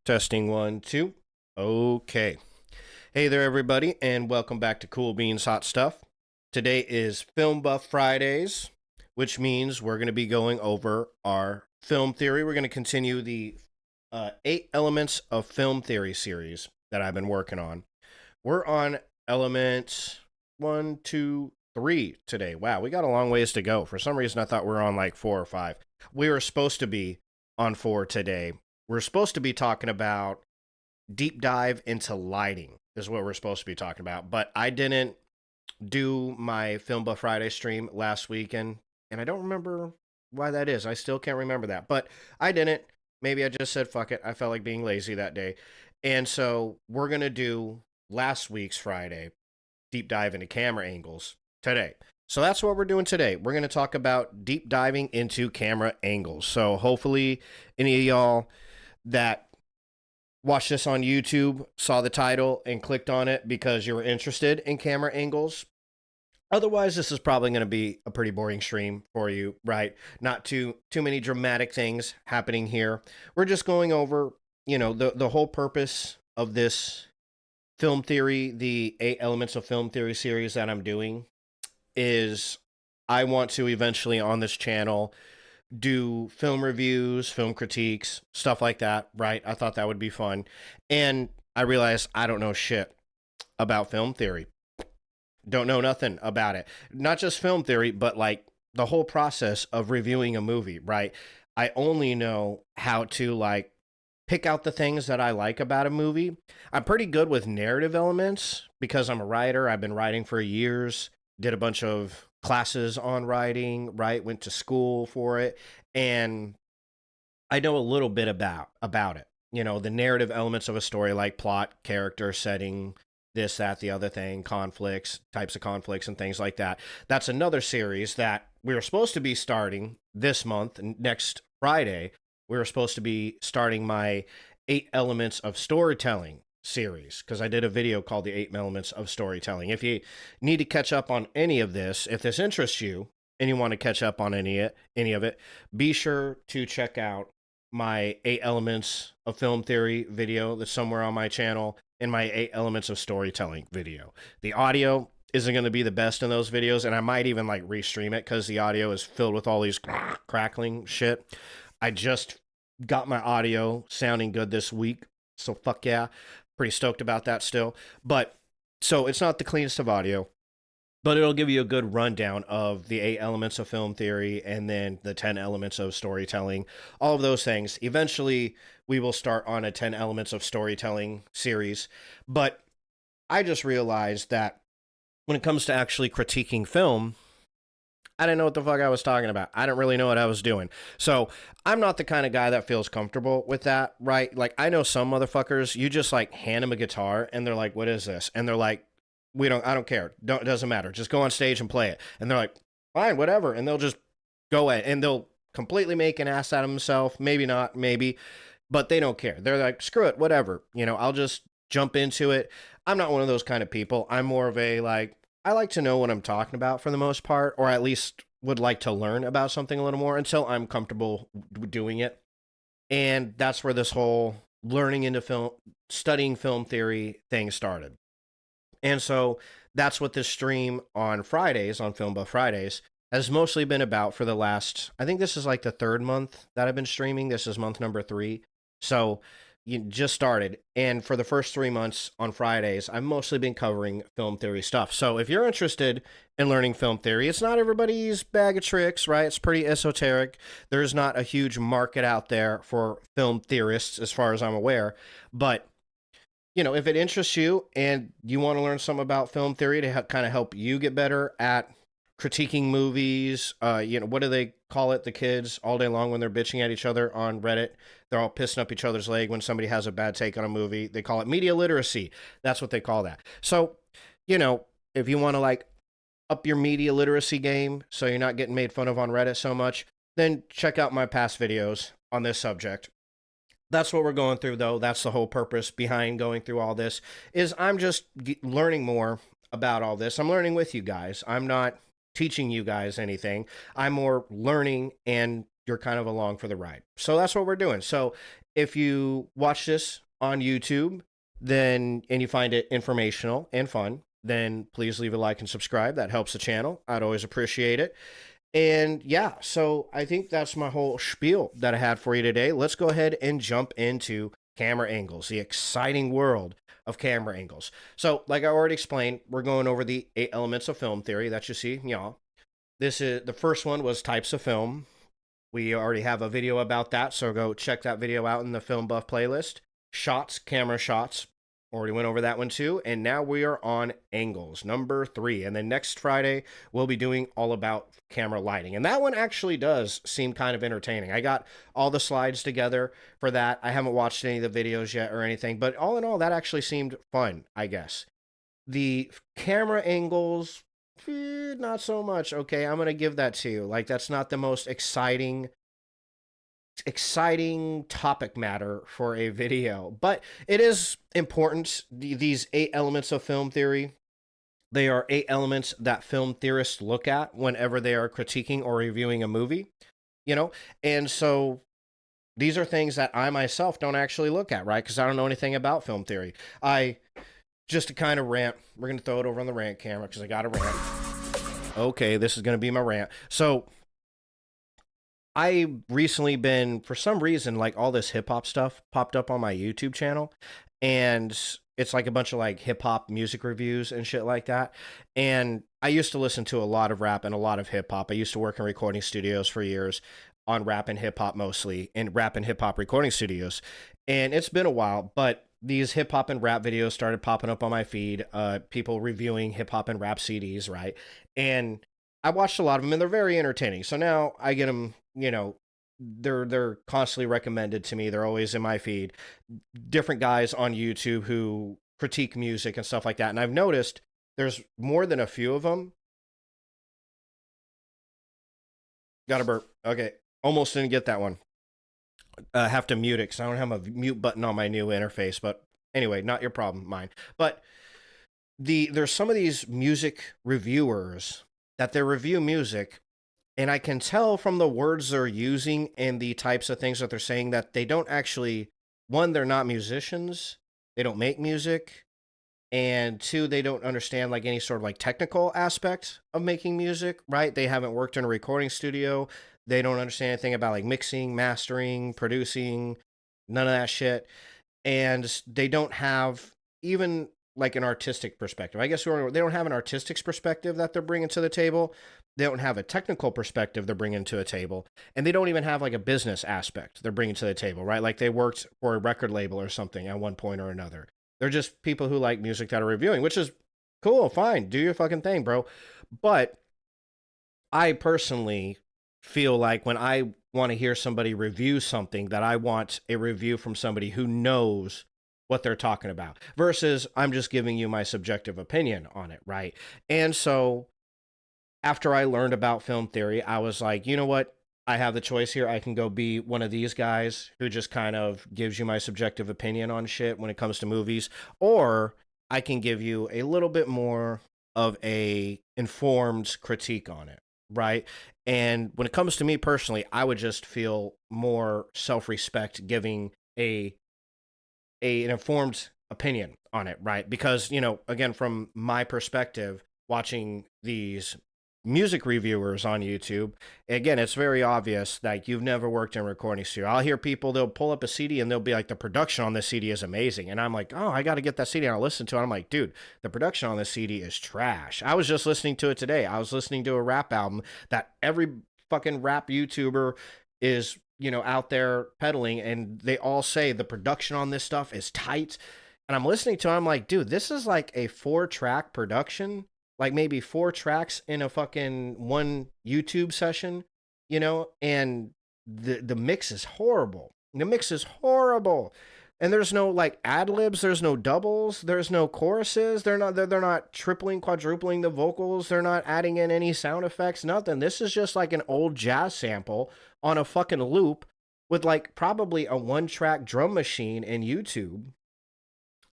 Testing 1, 2. Okay. Hey there, everybody, and welcome back to Cool Beans Hot Stuff. Today is Film Buff Fridays, which means we're going to be going over our film theory. We're going to continue the 8 Elements of Film Theory series that I've been working on. We're on element 1, 2, 3 today. Wow, we got a long ways to go. For some reason, I thought we were on like 4 or 5. We were supposed to be on 4 today. We're supposed to be talking about deep dive into lighting is what we're supposed to be talking about. But I didn't do my Film Buff Friday stream last weekend, and I don't remember why that is. I still can't remember that. But I didn't. Maybe I just said fuck it. I felt like being lazy that day. And so we're going to do last week's Friday deep dive into camera angles today. So that's what we're doing today. We're going to talk about deep diving into camera angles. So hopefully any of y'all that watched this on YouTube saw the title and clicked on it because you were interested in camera angles. Otherwise, this is probably going to be a pretty boring stream for you, right? Not too many dramatic things happening here. We're just going over, you know, the whole purpose of this film theory, the 8 Elements of Film Theory series that I'm doing is I want to eventually on this channel do film reviews, film critiques, stuff like that, right? I thought that would be fun. And I realized I don't know shit about film theory. Don't know nothing about it. Not just film theory, but like the whole process of reviewing a movie, right? I only know how to like pick out the things that I like about a movie. I'm pretty good with narrative elements because I'm a writer. I've been writing for years, did a bunch of classes on writing, right? Went to school for it. And I know a little bit about it. You know, the narrative elements of a story like plot, character, setting, this, that, the other thing, conflicts, types of conflicts and things like that. That's another series that we were supposed to be starting this month, next Friday. We were supposed to be starting my 8 Elements of Storytelling series because I did a video called the 8 Elements of Storytelling. If you need to catch up on any of this, if this interests you and you want to catch up on any of it, be sure to check out my 8 Elements of Film Theory video that's somewhere on my channel and my 8 Elements of Storytelling video. The audio isn't going to be the best in those videos, and I might even like restream it because the audio is filled with all these crackling shit. I just got my audio sounding good this week, so fuck yeah. Pretty stoked about that still. But So it's not the cleanest of audio, but it'll give you a good rundown of the 8 elements of film theory and then the 10 elements of storytelling, all of those things. Eventually, we will start on a 10 elements of storytelling series. But I just realized that when it comes to actually critiquing film, I didn't know what the fuck I was talking about. I didn't really know what I was doing. So I'm not the kind of guy that feels comfortable with that, right? Like, I know some motherfuckers, you just like hand them a guitar and they're like, what is this? And they're like, I don't care. It doesn't matter. Just go on stage and play it. And they're like, fine, whatever. And they'll just go at it and they'll completely make an ass out of themselves. Maybe not, maybe, but they don't care. They're like, screw it, whatever. I'll just jump into it. I'm not one of those kind of people. I'm more of a like, I like to know what I'm talking about for the most part, or at least would like to learn about something a little more until I'm comfortable doing it. And that's where this whole learning into film, studying film theory thing started. And so that's what this stream on Fridays, on Film Buff Fridays, has mostly been about for the last, I think this is like the third month that I've been streaming. This is month number 3. So you just started. And for the first 3 months on Fridays, I've mostly been covering film theory stuff. So if you're interested in learning film theory, it's not everybody's bag of tricks, right? It's pretty esoteric. There's not a huge market out there for film theorists, as far as I'm aware. But if it interests you and you want to learn something about film theory to kind of help you get better at critiquing movies, what do they call it? The kids all day long when they're bitching at each other on Reddit, they're all pissing up each other's leg when somebody has a bad take on a movie. They call it media literacy. That's what they call that. So, if you want to like up your media literacy game so you're not getting made fun of on Reddit so much, then check out my past videos on this subject. That's what we're going through, though. That's the whole purpose behind going through all this, is I'm just learning more about all this. I'm learning with you guys. I'm not teaching you guys anything. I'm more learning, and you're kind of along for the ride. So that's what we're doing. So if you watch this on YouTube, and you find it informational and fun, then please leave a like and subscribe. That helps the channel. I'd always appreciate it. And yeah, so I think that's my whole spiel that I had for you today. Let's go ahead and jump into camera angles, the exciting world of camera angles. So, like I already explained, we're going over the 8 elements of film theory that you see, y'all. This is the first one was types of film. We already have a video about that, so go check that video out in the Film Buff playlist. Shots, camera shots, already went over that one too. And now we are on angles, number 3. And then next Friday, we'll be doing all about camera lighting. And that one actually does seem kind of entertaining. I got all the slides together for that. I haven't watched any of the videos yet or anything, but all in all, that actually seemed fun, I guess. The camera angles, not so much. Okay, I'm going to give that to you. Like, that's not the most exciting topic matter for a video, but it is important. These 8 elements of film theory, they are 8 elements that film theorists look at whenever they are critiquing or reviewing a movie, and so these are things that I myself don't actually look at, right? Because I don't know anything about film theory. Just to kind of rant, we're going to throw it over on the rant camera because I got a rant. Okay, this is going to be my rant. So I recently been, for some reason, like all this hip hop stuff popped up on my YouTube channel, and it's like a bunch of like hip hop music reviews and shit like that. And I used to listen to a lot of rap and a lot of hip hop. I used to work in recording studios for years on rap and hip hop mostly, in rap and hip hop recording studios. And it's been a while, but these hip hop and rap videos started popping up on my feed. People reviewing hip hop and rap CDs, right? And I watched a lot of them, and they're very entertaining. So now I get them, they're constantly recommended to me. They're always in my feed. Different guys on YouTube who critique music and stuff like that. And I've noticed there's more than a few of them. Got a burp. Okay. Almost didn't get that one. Have to mute it because I don't have a mute button on my new interface. But anyway, not your problem, mine. But there's some of these music reviewers that they review music, and I can tell from the words they're using and the types of things that they're saying that they don't actually, one, they're not musicians, they don't make music, and 2, they don't understand like any sort of like technical aspect of making music, right? They haven't worked in a recording studio. They don't understand anything about like mixing, mastering, producing, none of that shit. And they don't have even like an artistic perspective. I guess they don't have an artistic perspective that they're bringing to the table. They don't have a technical perspective they're bringing to a table, and they don't even have like a business aspect they're bringing to the table, right? Like they worked for a record label or something at one point or another. They're just people who like music that are reviewing, which is cool, fine, do your fucking thing, bro. But I personally feel like when I want to hear somebody review something, that I want a review from somebody who knows what they're talking about versus I'm just giving you my subjective opinion on it, right? And so after I learned about film theory, I was like, you know what? I have the choice here. I can go be one of these guys who just kind of gives you my subjective opinion on shit when it comes to movies, or I can give you a little bit more of a informed critique on it, right? And when it comes to me personally, I would just feel more self-respect giving a an informed opinion on it, right? Because, again, from my perspective, watching these music reviewers on YouTube, again, it's very obvious that you've never worked in a recording studio. I'll hear people, they'll pull up a CD and they'll be like, the production on this CD is amazing. And I'm like, oh, I got to get that CD and I'll listen to it. I'm like, dude, the production on this CD is trash. I was just listening to it today. I was listening to a rap album that every fucking rap YouTuber is out there peddling, and they all say the production on this stuff is tight. And I'm listening to it, I'm like, dude, this is like a 4-track production, like maybe 4 tracks in a fucking one YouTube session, and the mix is horrible. The mix is horrible. And there's no like ad libs, there's no doubles, there's no choruses. They're not tripling, quadrupling the vocals. They're not adding in any sound effects, nothing. This is just like an old jazz sample on a fucking loop with like probably a 1-track drum machine in YouTube.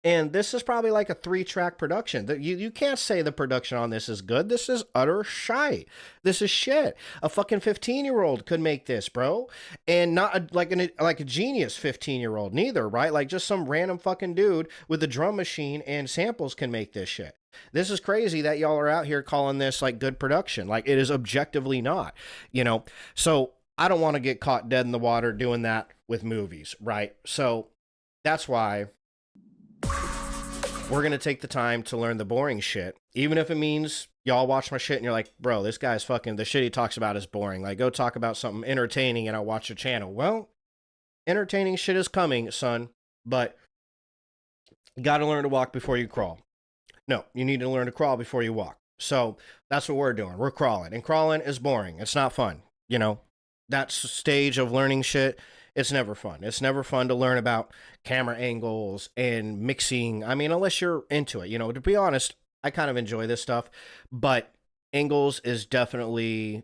And this is probably like a 3-track production. You can't say the production on this is good. This is utter shite. This is shit. A fucking 15-year-old could make this, bro. And not like a genius 15-year-old neither, right? Like just some random fucking dude with a drum machine and samples can make this shit. This is crazy that y'all are out here calling this like good production. Like it is objectively not, So I don't want to get caught dead in the water doing that with movies, right? So that's why we're going to take the time to learn the boring shit, even if it means y'all watch my shit and you're like, bro, this guy's fucking, the shit he talks about is boring. Like, go talk about something entertaining and I'll watch your channel. Well, entertaining shit is coming, son, but you got to learn to walk before you crawl. No, you need to learn to crawl before you walk. So that's what we're doing. We're crawling, and crawling is boring. It's not fun. That stage of learning shit, it's never fun. It's never fun to learn about camera angles and mixing. I mean, unless you're into it, to be honest, I kind of enjoy this stuff, but angles is definitely,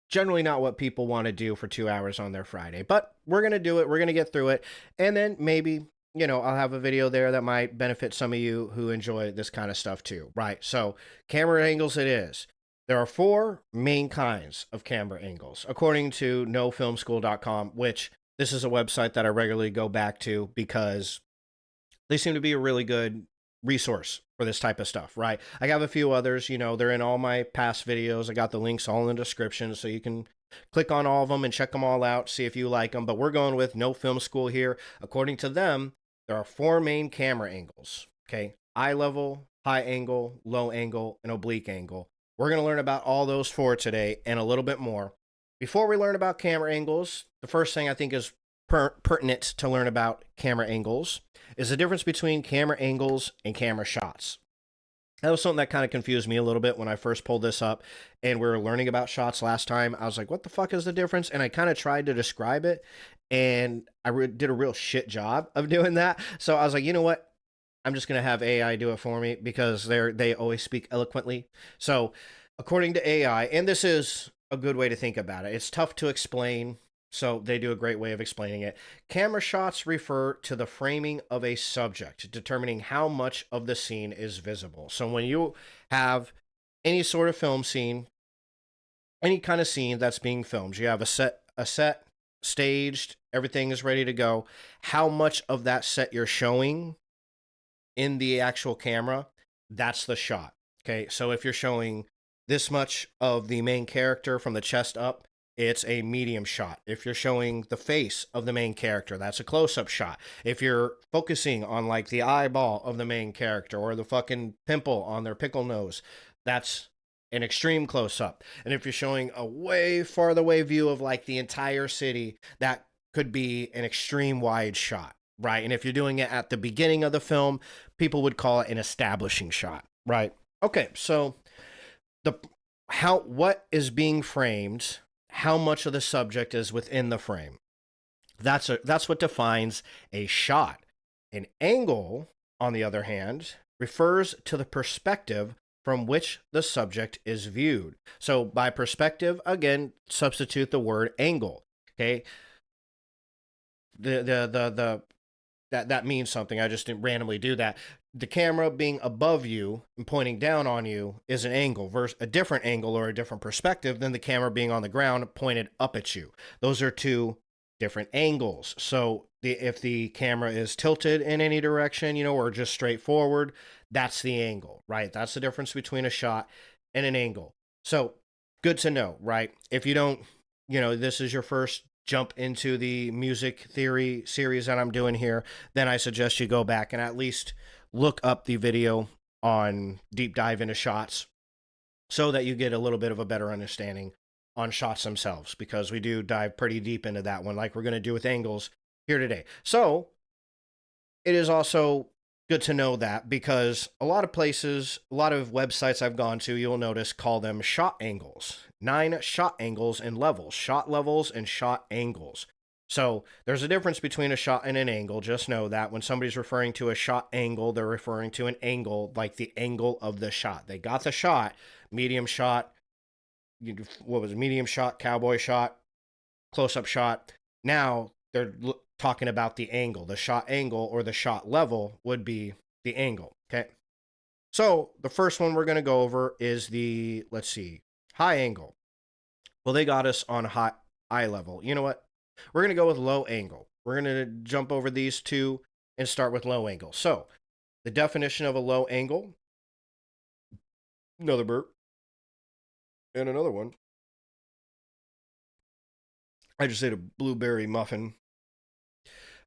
generally not what people want to do for 2 hours on their Friday, but we're going to do it. We're going to get through it. And then maybe, I'll have a video there that might benefit some of you who enjoy this kind of stuff too, right? So camera angles it is. There are 4 main kinds of camera angles, according to nofilmschool.com, which this is a website that I regularly go back to because they seem to be a really good resource for this type of stuff, right? I have a few others, they're in all my past videos. I got the links all in the description, so you can click on all of them and check them all out, see if you like them. But we're going with No Film School here. According to them, there are 4 main camera angles, okay? Eye level, high angle, low angle, and oblique angle. We're going to learn about all those 4 today and a little bit more. Before we learn about camera angles, the first thing I think is pertinent to learn about camera angles is the difference between camera angles and camera shots. That was something that kind of confused me a little bit when I first pulled this up and we were learning about shots last time. I was like, what the fuck is the difference? And I kind of tried to describe it, and I did a real shit job of doing that. So I was like, you know what? I'm just going to have AI do it for me because they always speak eloquently. So according to AI, and this is a good way to think about it, it's tough to explain, so they do a great way of explaining it. Camera shots refer to the framing of a subject, determining how much of the scene is visible. So when you have any sort of film scene, any kind of scene that's being filmed, you have a set staged, everything is ready to go. How much of that set you're showing in the actual camera, that's the shot. Okay, so if you're showing this much of the main character from the chest up, it's a medium shot. If you're showing the face of the main character, that's a close-up shot. If you're focusing on like the eyeball of the main character or the fucking pimple on their pickle nose, that's an extreme close-up. And if you're showing a way farther away view of like the entire city, that could be an extreme wide shot, right? And if you're doing it at the beginning of the film, people would call it an establishing shot, right? Okay, so the what is being framed, how much of the subject is within the frame. That's what defines a shot. An angle, on the other hand, refers to the perspective from which the subject is viewed. So by perspective, again, substitute the word angle. Okay. That means something. I just didn't randomly do that. The camera being above you and pointing down on you is an angle versus a different angle or a different perspective than the camera being on the ground pointed up at you. Those are two different angles. So if the camera is tilted in any direction, or just straight forward, that's the angle, right? That's the difference between a shot and an angle. So good to know, right? If you don't, this is your first jump into the music theory series that I'm doing here, then I suggest you go back and at least look up the video on deep dive into shots so that you get a little bit of a better understanding on shots themselves, because we do dive pretty deep into that one like we're going to do with angles here today. So it is also good to know that, because a lot of places, a lot of websites I've gone to, you'll notice call them shot angles. 9 shot angles and levels, shot levels and shot angles. So there's a difference between a shot and an angle. Just know that when somebody's referring to a shot angle, they're referring to an angle, like the angle of the shot. They got the shot, medium shot, what was it, medium shot, cowboy shot, close-up shot. Now they're talking about the angle. The shot angle or the shot level would be the angle, okay? So the first one we're going to go over is the, let's see, high angle. Well, they got us on high eye level. You know what? We're going to go with low angle. We're going to jump over these two and start with low angle. So the definition of a low angle, another burp, and another one. I just ate a blueberry muffin.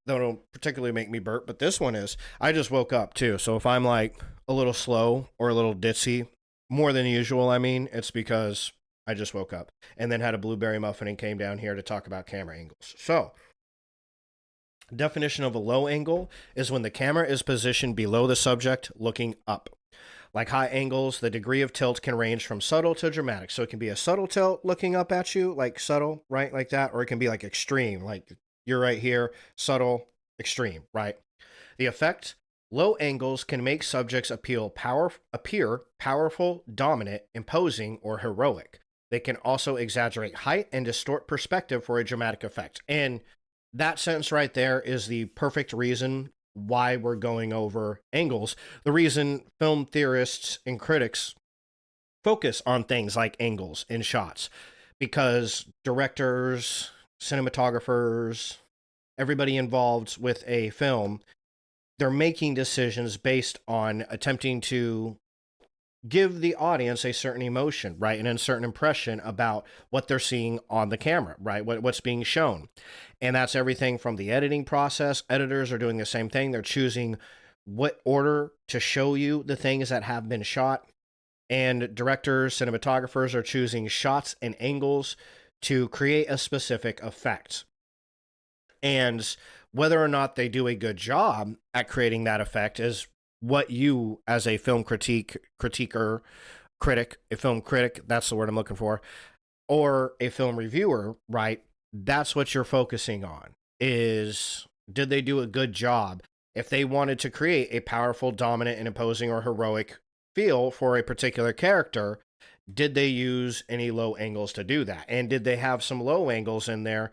That don't particularly make me burp, but this one is. I just woke up too, so if I'm like a little slow or a little ditzy, more than usual, I mean, it's because I just woke up and then had a blueberry muffin and came down here to talk about camera angles. So, definition of a low angle is when the camera is positioned below the subject looking up. Like high angles, the degree of tilt can range from subtle to dramatic. So it can be a subtle tilt looking up at you, like subtle, right? Like that. Or it can be like extreme, like you're right here, subtle, extreme, right? The effect, low angles can make subjects appear powerful, dominant, imposing, or heroic. They can also exaggerate height and distort perspective for a dramatic effect. And that sentence right there is the perfect reason why we're going over angles. The reason film theorists and critics focus on things like angles in shots, because directors, cinematographers, everybody involved with a film, they're making decisions based on attempting to give the audience a certain emotion, right? And a certain impression about what they're seeing on the camera, right? What's being shown. And that's everything from the editing process. Editors are doing the same thing. They're choosing what order to show you the things that have been shot. And directors, cinematographers are choosing shots and angles to create a specific effect. And whether or not they do a good job at creating that effect is what you, as a film critic, a film critic, that's the word I'm looking for, or a film reviewer, right? That's what you're focusing on, is did they do a good job? If they wanted to create a powerful, dominant, and imposing or heroic feel for a particular character, did they use any low angles to do that? And did they have some low angles in there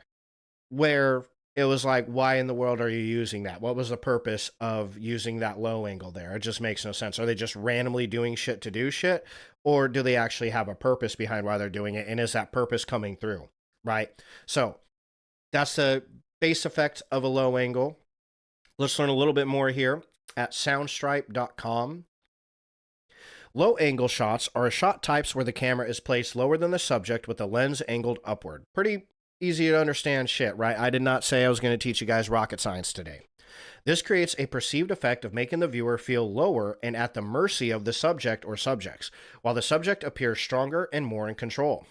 where it was like, why in the world are you using that? What was the purpose of using that low angle there? It just makes no sense. Are they just randomly doing shit to do shit? Or do they actually have a purpose behind why they're doing it? And is that purpose coming through, right? So that's the base effect of a low angle. Let's learn a little bit more here at soundstripe.com. Low angle shots are shot types where the camera is placed lower than the subject with the lens angled upward. Pretty easy to understand shit, right? I did not say I was going to teach you guys rocket science today. This creates a perceived effect of making the viewer feel lower and at the mercy of the subject or subjects, while the subject appears stronger and more in control.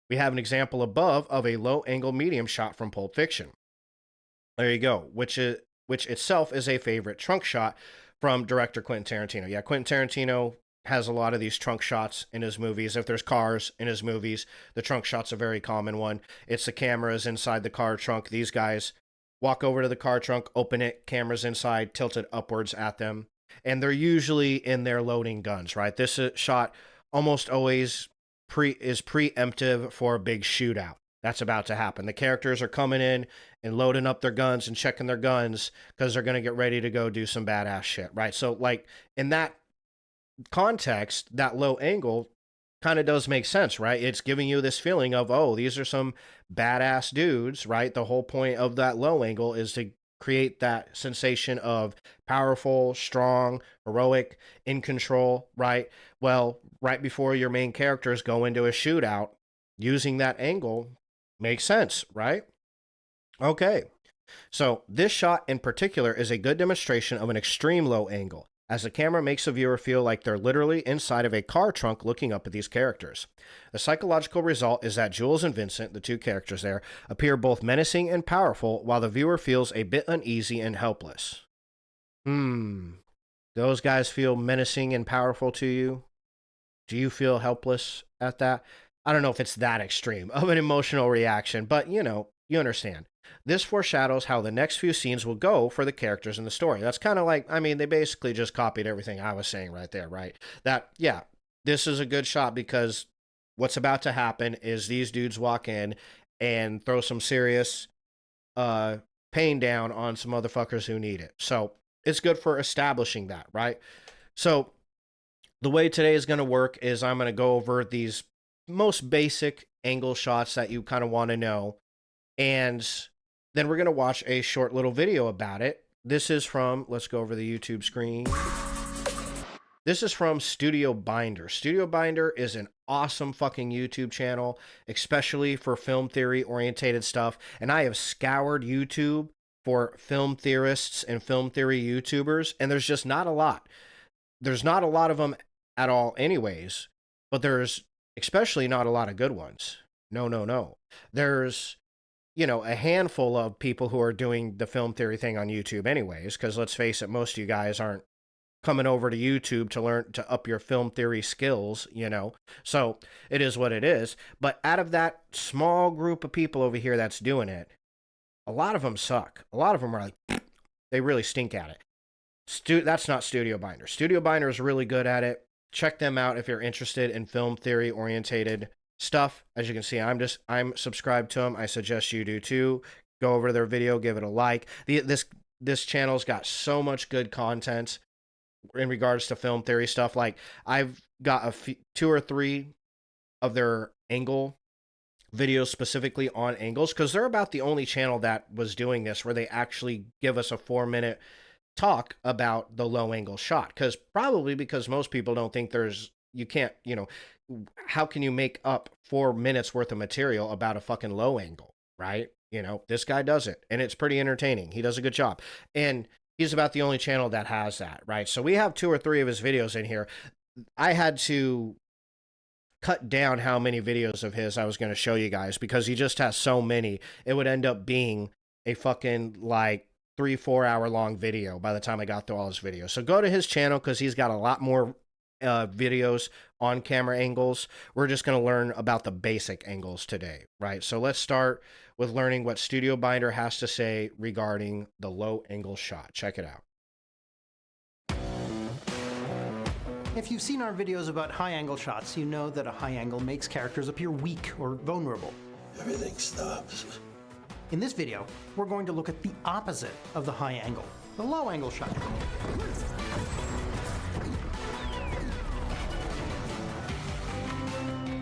We have an example above of a low angle medium shot from Pulp Fiction. There you go, which itself is a favorite trunk shot from director Quentin Tarantino. Yeah, Quentin Tarantino has a lot of these trunk shots in his movies. If there's cars in his movies, the trunk shot's a very common one. It's the cameras inside the car trunk. These guys walk over to the car trunk, open it, cameras inside, tilted upwards at them. And they're usually in there loading guns, right? This shot almost always is preemptive for a big shootout that's about to happen. The characters are coming in and loading up their guns and checking their guns because they're going to get ready to go do some badass shit, right? So, like, in that context, that low angle kind of does make sense, right? It's giving you this feeling of, oh, these are some badass dudes, right? The whole point of that low angle is to create that sensation of powerful, strong, heroic, in control, right? Well, right before your main characters go into a shootout, using that angle makes sense, right? Okay. So this shot in particular is a good demonstration of an extreme low angle, as the camera makes the viewer feel like they're literally inside of a car trunk looking up at these characters. The psychological result is that Jules and Vincent, the two characters there, appear both menacing and powerful, while the viewer feels a bit uneasy and helpless. Those guys feel menacing and powerful to you? Do you feel helpless at that? I don't know if it's that extreme of an emotional reaction, but you know, you understand. This foreshadows how the next few scenes will go for the characters in the story. That's kind of like, I mean, they basically just copied everything I was saying right there, right? That, yeah, this is a good shot because what's about to happen is these dudes walk in and throw some serious pain down on some motherfuckers who need it. So it's good for establishing that, right? So the way today is going to work is I'm going to go over these most basic angle shots that you kind of want to know. And then we're going to watch a short little video about it. This is from, let's go over the YouTube screen. This is from Studio Binder. Studio Binder is an awesome fucking YouTube channel, especially for film theory orientated stuff. And I have scoured YouTube for film theorists and film theory YouTubers, and there's just not a lot. There's not a lot of them at all anyways, but there's especially not a lot of good ones. No. There's, you know, a handful of people who are doing the film theory thing on YouTube anyways, because let's face it, most of you guys aren't coming over to YouTube to learn to up your film theory skills, you know. So it is what it is. But out of that small group of people over here that's doing it, a lot of them suck. A lot of them are like, they really stink at it. That's not Studio Binder. Studio Binder is really good at it. Check them out if you're interested in film theory orientated stuff. As you can see, I'm subscribed to them. I suggest you do too. Go over to their video, give it a like. This channel's got so much good content in regards to film theory stuff. Like, I've got two or three of their angle videos specifically on angles, because they're about the only channel that was doing this where they actually give us a 4-minute talk about the low angle shot. Because most people don't think you can't, you know, how can you make up 4 minutes worth of material about a fucking low angle, right? You know, this guy does it, and it's pretty entertaining. He does a good job, and he's about the only channel that has that, right? So we have 2 or 3 of his videos in here. I had to cut down how many videos of his I was going to show you guys because he just has so many. It would end up being a fucking like 3-4 hour long video by the time I got through all his videos. So go to his channel because he's got a lot more videos on camera angles. We're just going to learn about the basic angles today, right? So let's start with learning what Studio Binder has to say regarding the low angle shot. Check it out. If you've seen our videos about high angle shots, you know that a high angle makes characters appear weak or vulnerable. Everything stops. In this video, we're going to look at the opposite of the high angle, the low angle shot.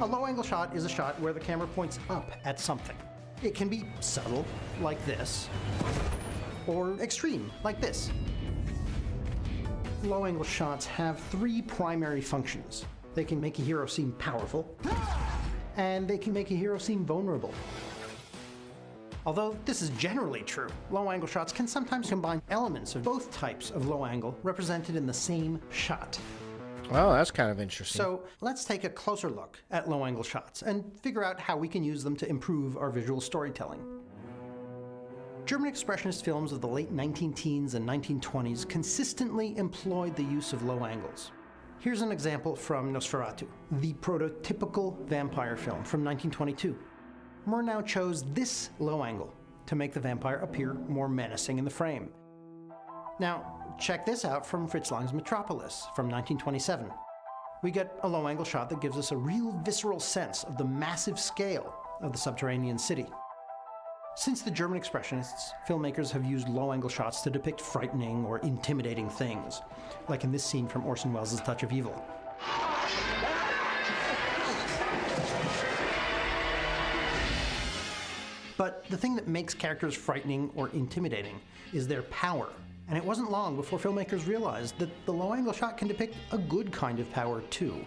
A low angle shot is a shot where the camera points up at something. It can be subtle, like this, or extreme, like this. Low-angle shots have three primary functions. They can make a hero seem powerful, and they can make a hero seem vulnerable. Although this is generally true, low-angle shots can sometimes combine elements of both types of low angle represented in the same shot. Oh, that's kind of interesting. So let's take a closer look at low-angle shots and figure out how we can use them to improve our visual storytelling. German Expressionist films of the late 19-teens and 1920s consistently employed the use of low angles. Here's an example from Nosferatu, the prototypical vampire film from 1922. Murnau chose this low angle to make the vampire appear more menacing in the frame. Now, check this out from Fritz Lang's Metropolis from 1927. We get a low-angle shot that gives us a real visceral sense of the massive scale of the subterranean city. Since the German Expressionists, filmmakers have used low-angle shots to depict frightening or intimidating things, like in this scene from Orson Welles' Touch of Evil. But the thing that makes characters frightening or intimidating is their power. And it wasn't long before filmmakers realized that the low-angle shot can depict a good kind of power too.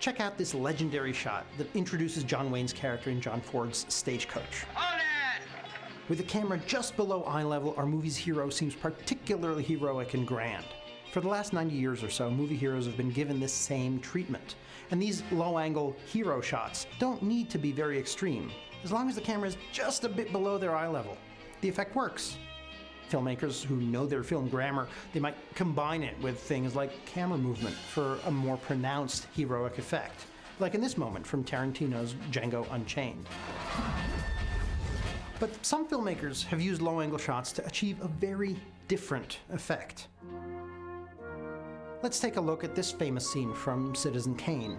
Check out this legendary shot that introduces John Wayne's character in John Ford's Stagecoach. With the camera just below eye level, our movie's hero seems particularly heroic and grand. For the last 90 years or so, movie heroes have been given this same treatment. And these low-angle hero shots don't need to be very extreme. As long as the camera is just a bit below their eye level, the effect works. Filmmakers who know their film grammar, they might combine it with things like camera movement for a more pronounced heroic effect, like in this moment from Tarantino's Django Unchained. But some filmmakers have used low-angle shots to achieve a very different effect. Let's take a look at this famous scene from Citizen Kane.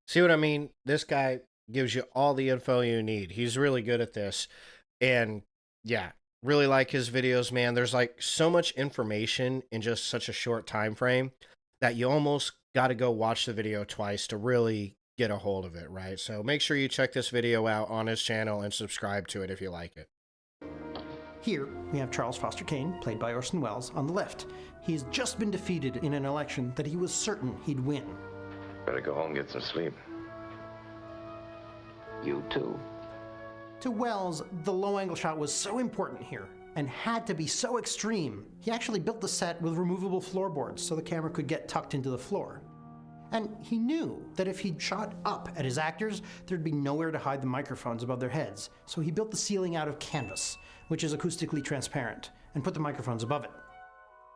See what I mean? This guy gives you all the info you need. He's really good at this. And yeah, really like his videos, man. There's like so much information in just such a short time frame that you almost got to go watch the video twice to really get a hold of it, right? So make sure you check this video out on his channel and subscribe to it if you like it. Here, we have Charles Foster Kane, played by Orson Welles, on the left. He's just been defeated in an election that he was certain he'd win. Better go home and get some sleep. You too. To Welles, the low-angle shot was so important here, and had to be so extreme, he actually built the set with removable floorboards so the camera could get tucked into the floor. And he knew that if he'd shot up at his actors, there'd be nowhere to hide the microphones above their heads, so he built the ceiling out of canvas, which is acoustically transparent, and put the microphones above it.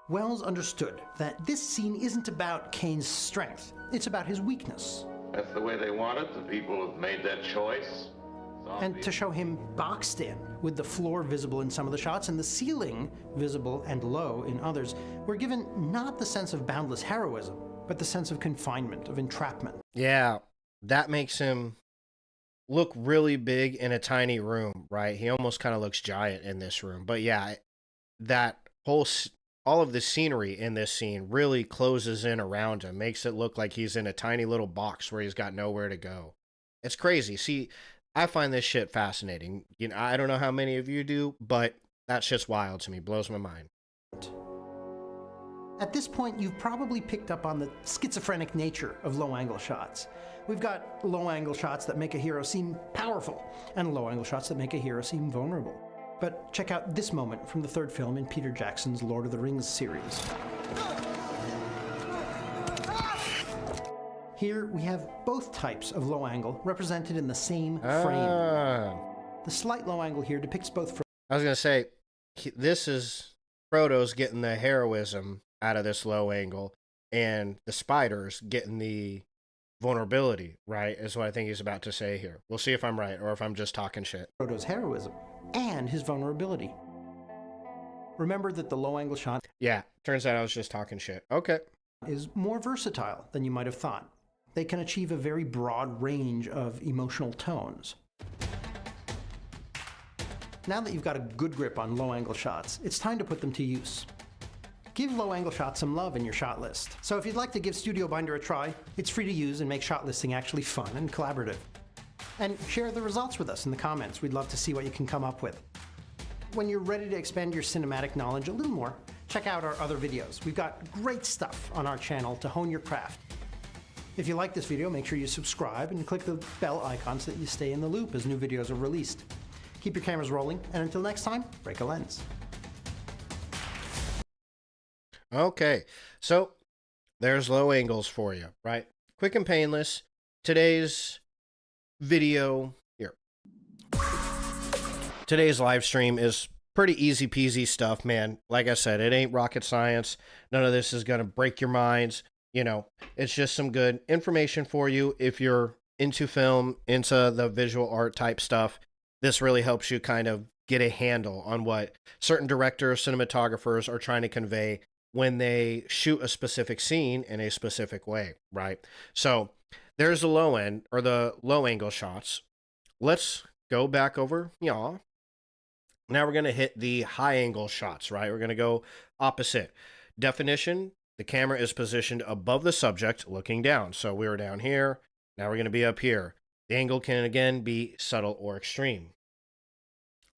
Welles understood that this scene isn't about Kane's strength, it's about his weakness. That's the way they want it. The people have made that choice. And to show him boxed in, with the floor visible in some of the shots and the ceiling visible and low in others, we're given not the sense of boundless heroism, but the sense of confinement, of entrapment. Yeah, that makes him look really big in a tiny room, right? He almost kind of looks giant in this room. But yeah, that all of the scenery in this scene really closes in around him, makes it look like he's in a tiny little box where he's got nowhere to go. It's crazy. See, I find this shit fascinating. You know, I don't know how many of you do, but that shit's wild to me. Blows my mind. At this point, you've probably picked up on the schizophrenic nature of low-angle shots. We've got low-angle shots that make a hero seem powerful, and low-angle shots that make a hero seem vulnerable. But check out this moment from the third film in Peter Jackson's Lord of the Rings series. Here we have both types of low angle represented in the same frame. The slight low angle here depicts both. I was going to say, this is Frodo's getting the heroism out of this low angle, and the spider's getting the vulnerability, right? Is what I think he's about to say here. We'll see if I'm right or if I'm just talking shit. Frodo's heroism and his vulnerability. Remember that the low angle shot, yeah, turns out I was just talking shit. Okay. Is more versatile than you might have thought. They can achieve a very broad range of emotional tones. Now that you've got a good grip on low-angle shots, it's time to put them to use. Give low-angle shots some love in your shot list. So if you'd like to give Studio Binder a try, it's free to use and make shot listing actually fun and collaborative. And share the results with us in the comments. We'd love to see what you can come up with. When you're ready to expand your cinematic knowledge a little more, check check out our other videos. We've got great stuff on our channel to hone your craft. If you like this video, make sure you subscribe and click the bell icon so that you stay in the loop as new videos are released. Keep your cameras rolling, and until next time, break a lens. Okay, so there's low angles for you, right? Quick and painless. Today's video here. Today's live stream is pretty easy peasy stuff, man. Like I said, it ain't rocket science. None of this is going to break your minds. You know, it's just some good information for you if you're into film, into the visual art type stuff. This really helps you kind of get a handle on what certain directors, cinematographers are trying to convey when they shoot a specific scene in a specific way, right? So there's the low end or the low angle shots. Let's go back over, y'all. Now we're going to hit the high angle shots, right? We're going to go opposite. Definition, the camera is positioned above the subject looking down. So we were down here. Now we're going to be up here. The angle can again be subtle or extreme.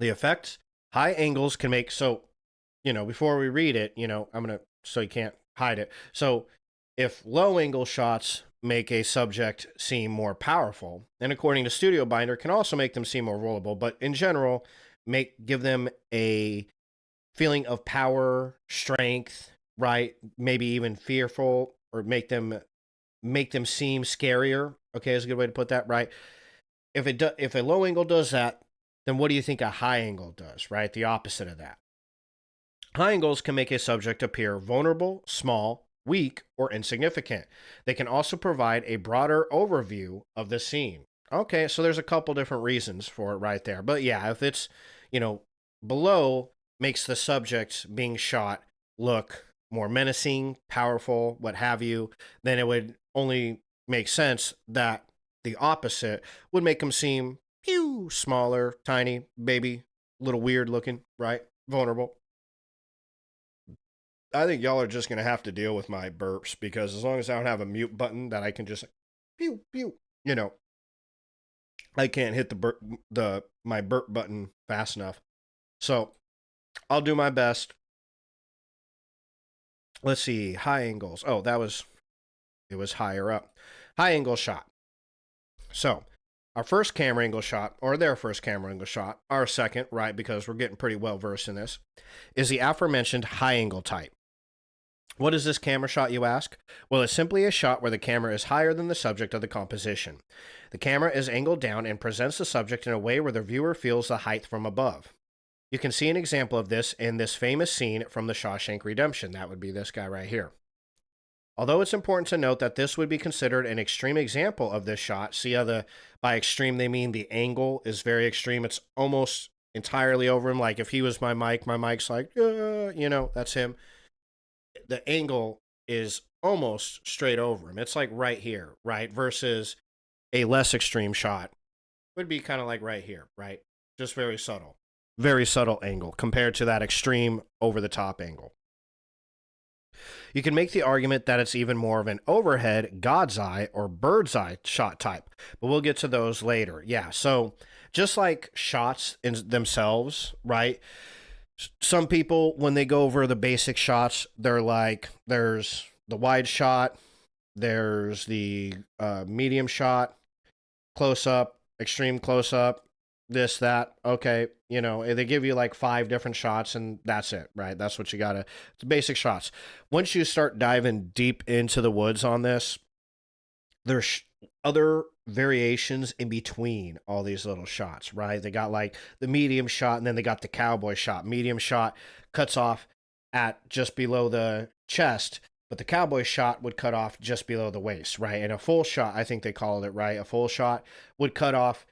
The effects, high angles can make, so, you know, before we read it, you know, so you can't hide it. So if low angle shots make a subject seem more powerful, and according to Studio Binder, can also make them seem more rollable, but in general, give them a feeling of power, strength, right? Maybe even fearful, or make them seem scarier. Okay, is a good way to put that, right? If a low angle does that, then what do you think a high angle does, right? The opposite of that. High angles can make a subject appear vulnerable, small, weak, or insignificant. They can also provide a broader overview of the scene. Okay, so there's a couple different reasons for it right there. But yeah, if it's, you know, below, makes the subject being shot look more menacing, powerful, what have you, then it would only make sense that the opposite would make them seem smaller, tiny, baby, little weird looking, right? Vulnerable. I think y'all are just going to have to deal with my burps, because as long as I don't have a mute button that I can just pew pew, you know, I can't hit my burp button fast enough. So I'll do my best. Let's see, high angles. Oh, it was higher up. High angle shot. So our first camera angle shot, or their first camera angle shot, our second, right, because we're getting pretty well versed in this, is the aforementioned high angle type. What is this camera shot, you ask? Well, it's simply a shot where the camera is higher than the subject of the composition. The camera is angled down and presents the subject in a way where the viewer feels the height from above. You can see an example of this in this famous scene from The Shawshank Redemption. That would be this guy right here. Although it's important to note that this would be considered an extreme example of this shot. See how by extreme they mean the angle is very extreme. It's almost entirely over him. Like if he was my mic's like, you know, that's him. The angle is almost straight over him. It's like right here, right? Versus a less extreme shot would be kind of like right here, right? Just very subtle angle compared to that extreme over the top angle. You can make the argument that it's even more of an overhead, God's eye, or bird's eye shot type, but we'll get to those later. Yeah, so just like shots in themselves, right? Some people, when they go over the basic shots, they're like, there's the wide shot, there's the medium shot, close up, extreme close up, this, that. Okay, you know, they give you like 5 different shots and that's it, right? That's what you gotta, it's basic shots. Once you start diving deep into the woods on this, there's other variations in between all these little shots, right? They got like the medium shot and then they got the cowboy shot. Medium shot cuts off at just below the chest, but the cowboy shot would cut off just below the waist, right? And a full shot, I think they called it, right? A full shot would cut off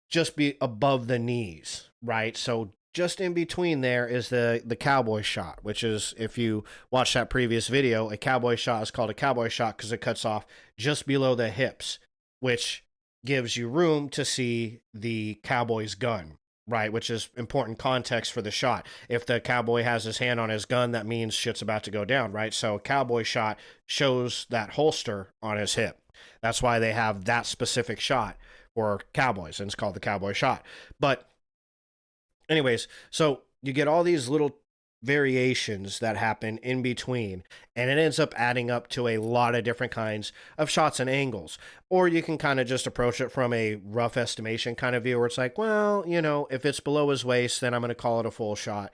just be above the knees, right? So just in between there is the cowboy shot, which is, if you watch that previous video, a cowboy shot is called a cowboy shot because it cuts off just below the hips, which gives you room to see the cowboy's gun, right? Which is important context for the shot. If the cowboy has his hand on his gun, that means shit's about to go down, right? So a cowboy shot shows that holster on his hip. That's why they have that specific shot for cowboys, and it's called the cowboy shot. But anyways, so you get all these little variations that happen in between, and it ends up adding up to a lot of different kinds of shots and angles. Or you can kind of just approach it from a rough estimation kind of view, where it's like, well, if it's below his waist, then I'm going to call it a full shot.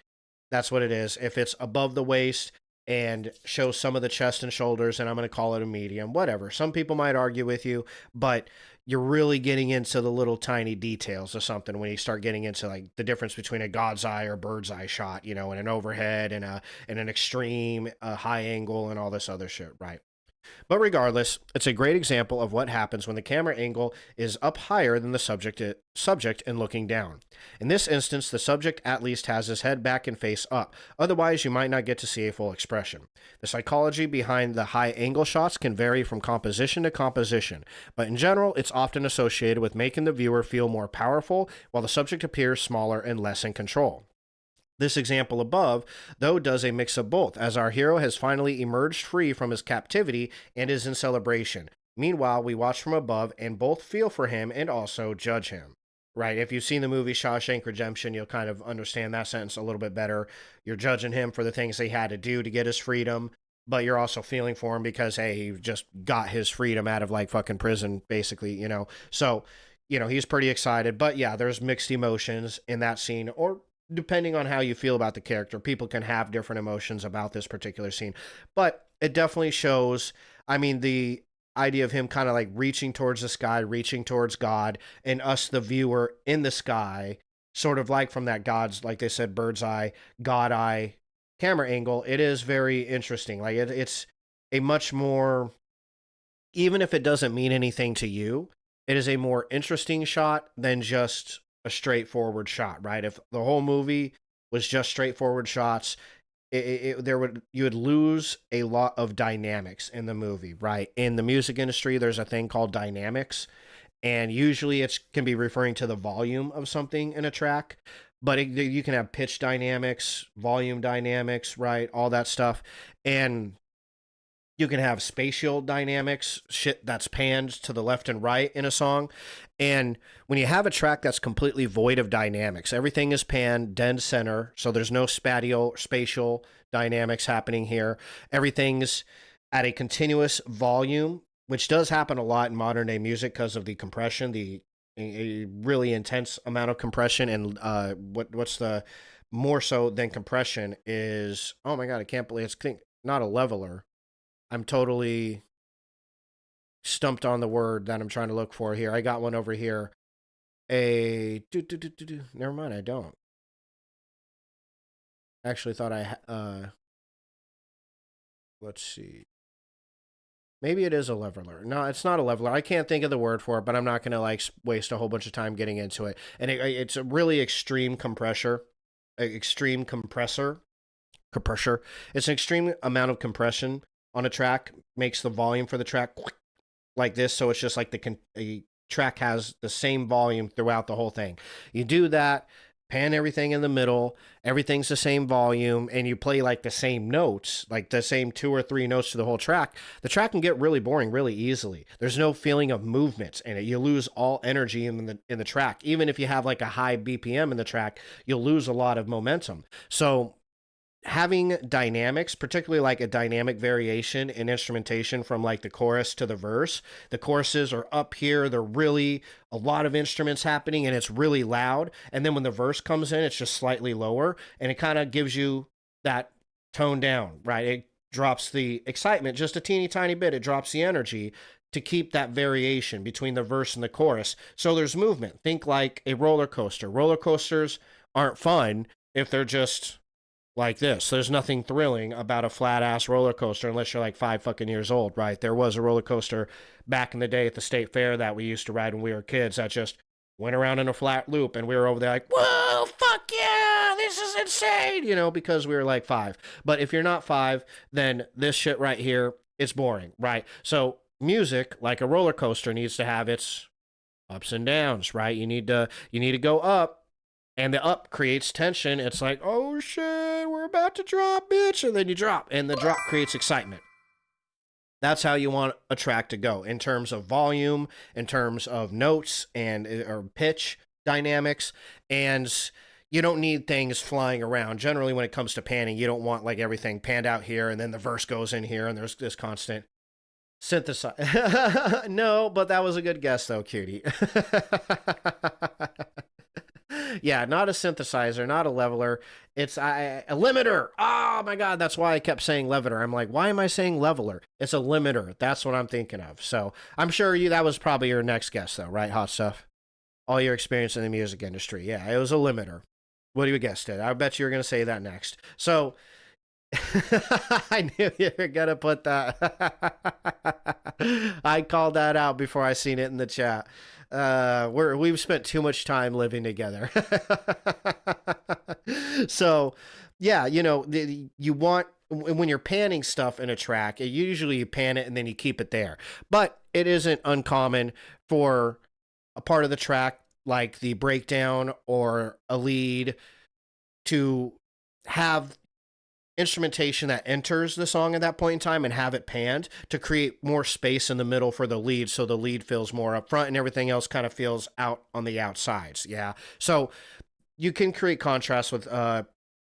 That's what it is. If it's above the waist and shows some of the chest and shoulders, and I'm going to call it a medium, whatever. Some people might argue with you, but you're really getting into the little tiny details of something when you start getting into like the difference between a God's eye or bird's eye shot, and an overhead and an extreme high angle and all this other shit, right? But regardless, it's a great example of what happens when the camera angle is up higher than the subject and looking down. In this instance, the subject at least has his head back and face up. Otherwise, you might not get to see a full expression. The psychology behind the high angle shots can vary from composition to composition, but in general, it's often associated with making the viewer feel more powerful while the subject appears smaller and less in control. This example above, though, does a mix of both, as our hero has finally emerged free from his captivity and is in celebration. Meanwhile, we watch from above and both feel for him and also judge him. Right? If you've seen the movie Shawshank Redemption, you'll kind of understand that sentence a little bit better. You're judging him for the things he had to do to get his freedom, but you're also feeling for him because, hey, he just got his freedom out of like fucking prison, basically, So, he's pretty excited. But yeah, there's mixed emotions in that scene, or depending on how you feel about the character, people can have different emotions about this particular scene. But it definitely shows, the idea of him kind of like reaching towards the sky, reaching towards God, and us, the viewer, in the sky, sort of like from that God's, like they said, bird's eye, God eye camera angle. It is very interesting. Like it's a much more, even if it doesn't mean anything to you, it is a more interesting shot than just a straightforward shot, right? If the whole movie was just straightforward shots, you would lose a lot of dynamics in the movie, right? In the music industry, there's a thing called dynamics, and usually it can be referring to the volume of something in a track, but you can have pitch dynamics, volume dynamics, right? All that stuff, and you can have spatial dynamics, shit that's panned to the left and right in a song. And when you have a track that's completely void of dynamics, everything is panned dead center, so there's no spatial dynamics happening here. Everything's at a continuous volume, which does happen a lot in modern day music because of the compression, a really intense amount of compression. And what's the more so than compression is, oh my God, I can't believe it's not a leveler. I'm totally stumped on the word that I'm trying to look for here. I got one over here. Never mind, I don't. Actually thought let's see. Maybe it is a leveler. No, it's not a leveler. I can't think of the word for it, but I'm not going to like waste a whole bunch of time getting into it. And it's a really extreme compressor. It's an extreme amount of compression on a track, makes the volume for the track like this, so it's just like the track has the same volume throughout the whole thing. You do that, pan everything in the middle, everything's the same volume, and you play like the same notes, like the same 2 or 3 notes to the whole track. The track can get really boring really easily. There's no feeling of movement in it. You lose all energy in the track. Even if you have like a high BPM in the track, you'll lose a lot of momentum. So having dynamics, particularly like a dynamic variation in instrumentation from like the chorus to the verse. The choruses are up here, they're really a lot of instruments happening and it's really loud. And then when the verse comes in, it's just slightly lower and it kind of gives you that tone down, right? It drops the excitement just a teeny tiny bit. It drops the energy to keep that variation between the verse and the chorus. So there's movement. Think like a roller coaster. Roller coasters aren't fun if they're just like this. There's nothing thrilling about a flat ass roller coaster unless you're like 5 fucking years old, right? There was a roller coaster back in the day at the state fair that we used to ride when we were kids that just went around in a flat loop and we were over there like, whoa, fuck yeah, this is insane, because we were like 5. But if you're not 5, then this shit right here, it's boring, right? So music, like a roller coaster, needs to have its ups and downs, right? You need to go up. And the up creates tension. It's like, oh shit, we're about to drop, bitch. And then you drop. And the drop creates excitement. That's how you want a track to go in terms of volume, in terms of notes or pitch dynamics. And you don't need things flying around. Generally, when it comes to panning, you don't want like everything panned out here and then the verse goes in here and there's this constant synthesize. No, but that was a good guess though, cutie. Yeah, not a synthesizer, not a leveler. It's a limiter. Oh my God, that's why I kept saying leveler. I'm like, why am I saying leveler? It's a limiter. That's what I'm thinking of. So I'm sure that was probably your next guess though, right? Hot stuff. All your experience in the music industry. Yeah, it was a limiter. What do you guess it? I bet you were going to say that next. So I knew you were going to put that. I called that out before I seen it in the chat. We've spent too much time living together. So, yeah, you know, you want, when you're panning stuff in a track, usually you pan it and then you keep it there. But it isn't uncommon for a part of the track, like the breakdown or a lead, to have instrumentation that enters the song at that point in time and have it panned to create more space in the middle for the lead, so the lead feels more up front and everything else kind of feels out on the outsides. Yeah, so you can create contrast with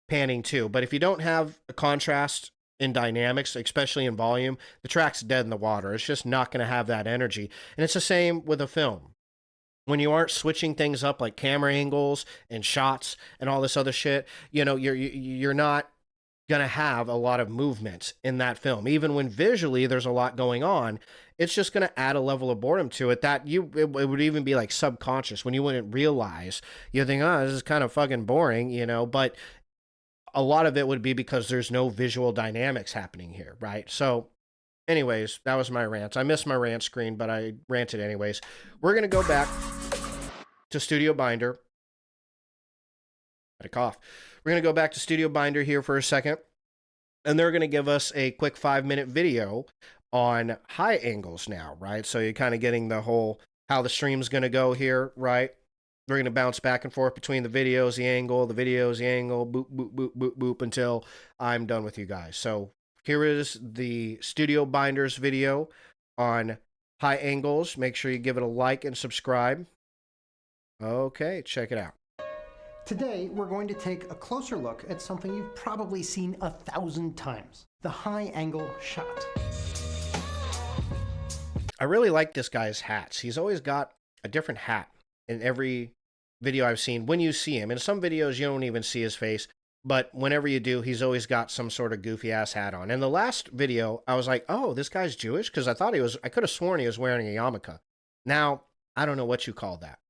panning too, but if you don't have a contrast in dynamics, especially in volume, the track's dead in the water. It's just not going to have that energy. And it's the same with a film. When you aren't switching things up like camera angles and shots and all this other shit, you know, you're not going to have a lot of movement in that film. Even when visually there's a lot going on, it's just going to add a level of boredom to it that it would even be like subconscious when you wouldn't realize. You think, oh, this is kind of fucking boring, you know, but a lot of it would be because there's no visual dynamics happening here, right? So anyways, that was my rant. I missed my rant screen, but I ranted anyways. We're going to go back to Studio Binder. Had a cough. We're going to go back to Studio Binder here for a second, and they're going to give us a quick 5-minute video on high angles now, right? So you're kind of getting the whole, how the stream's going to go here, right? We're going to bounce back and forth between the videos, the angle, boop, boop, boop, boop, boop, until I'm done with you guys. So here is the Studio Binders video on high angles. Make sure you give it a like and subscribe. Okay, check it out. Today, we're going to take a closer look at something you've probably seen 1,000 times, the high-angle shot. I really like this guy's hats. He's always got a different hat in every video I've seen. When you see him, in some videos you don't even see his face, but whenever you do, he's always got some sort of goofy-ass hat on. In the last video, I was like, oh, this guy's Jewish? Because I could have sworn he was wearing a yarmulke. Now, I don't know what you call that,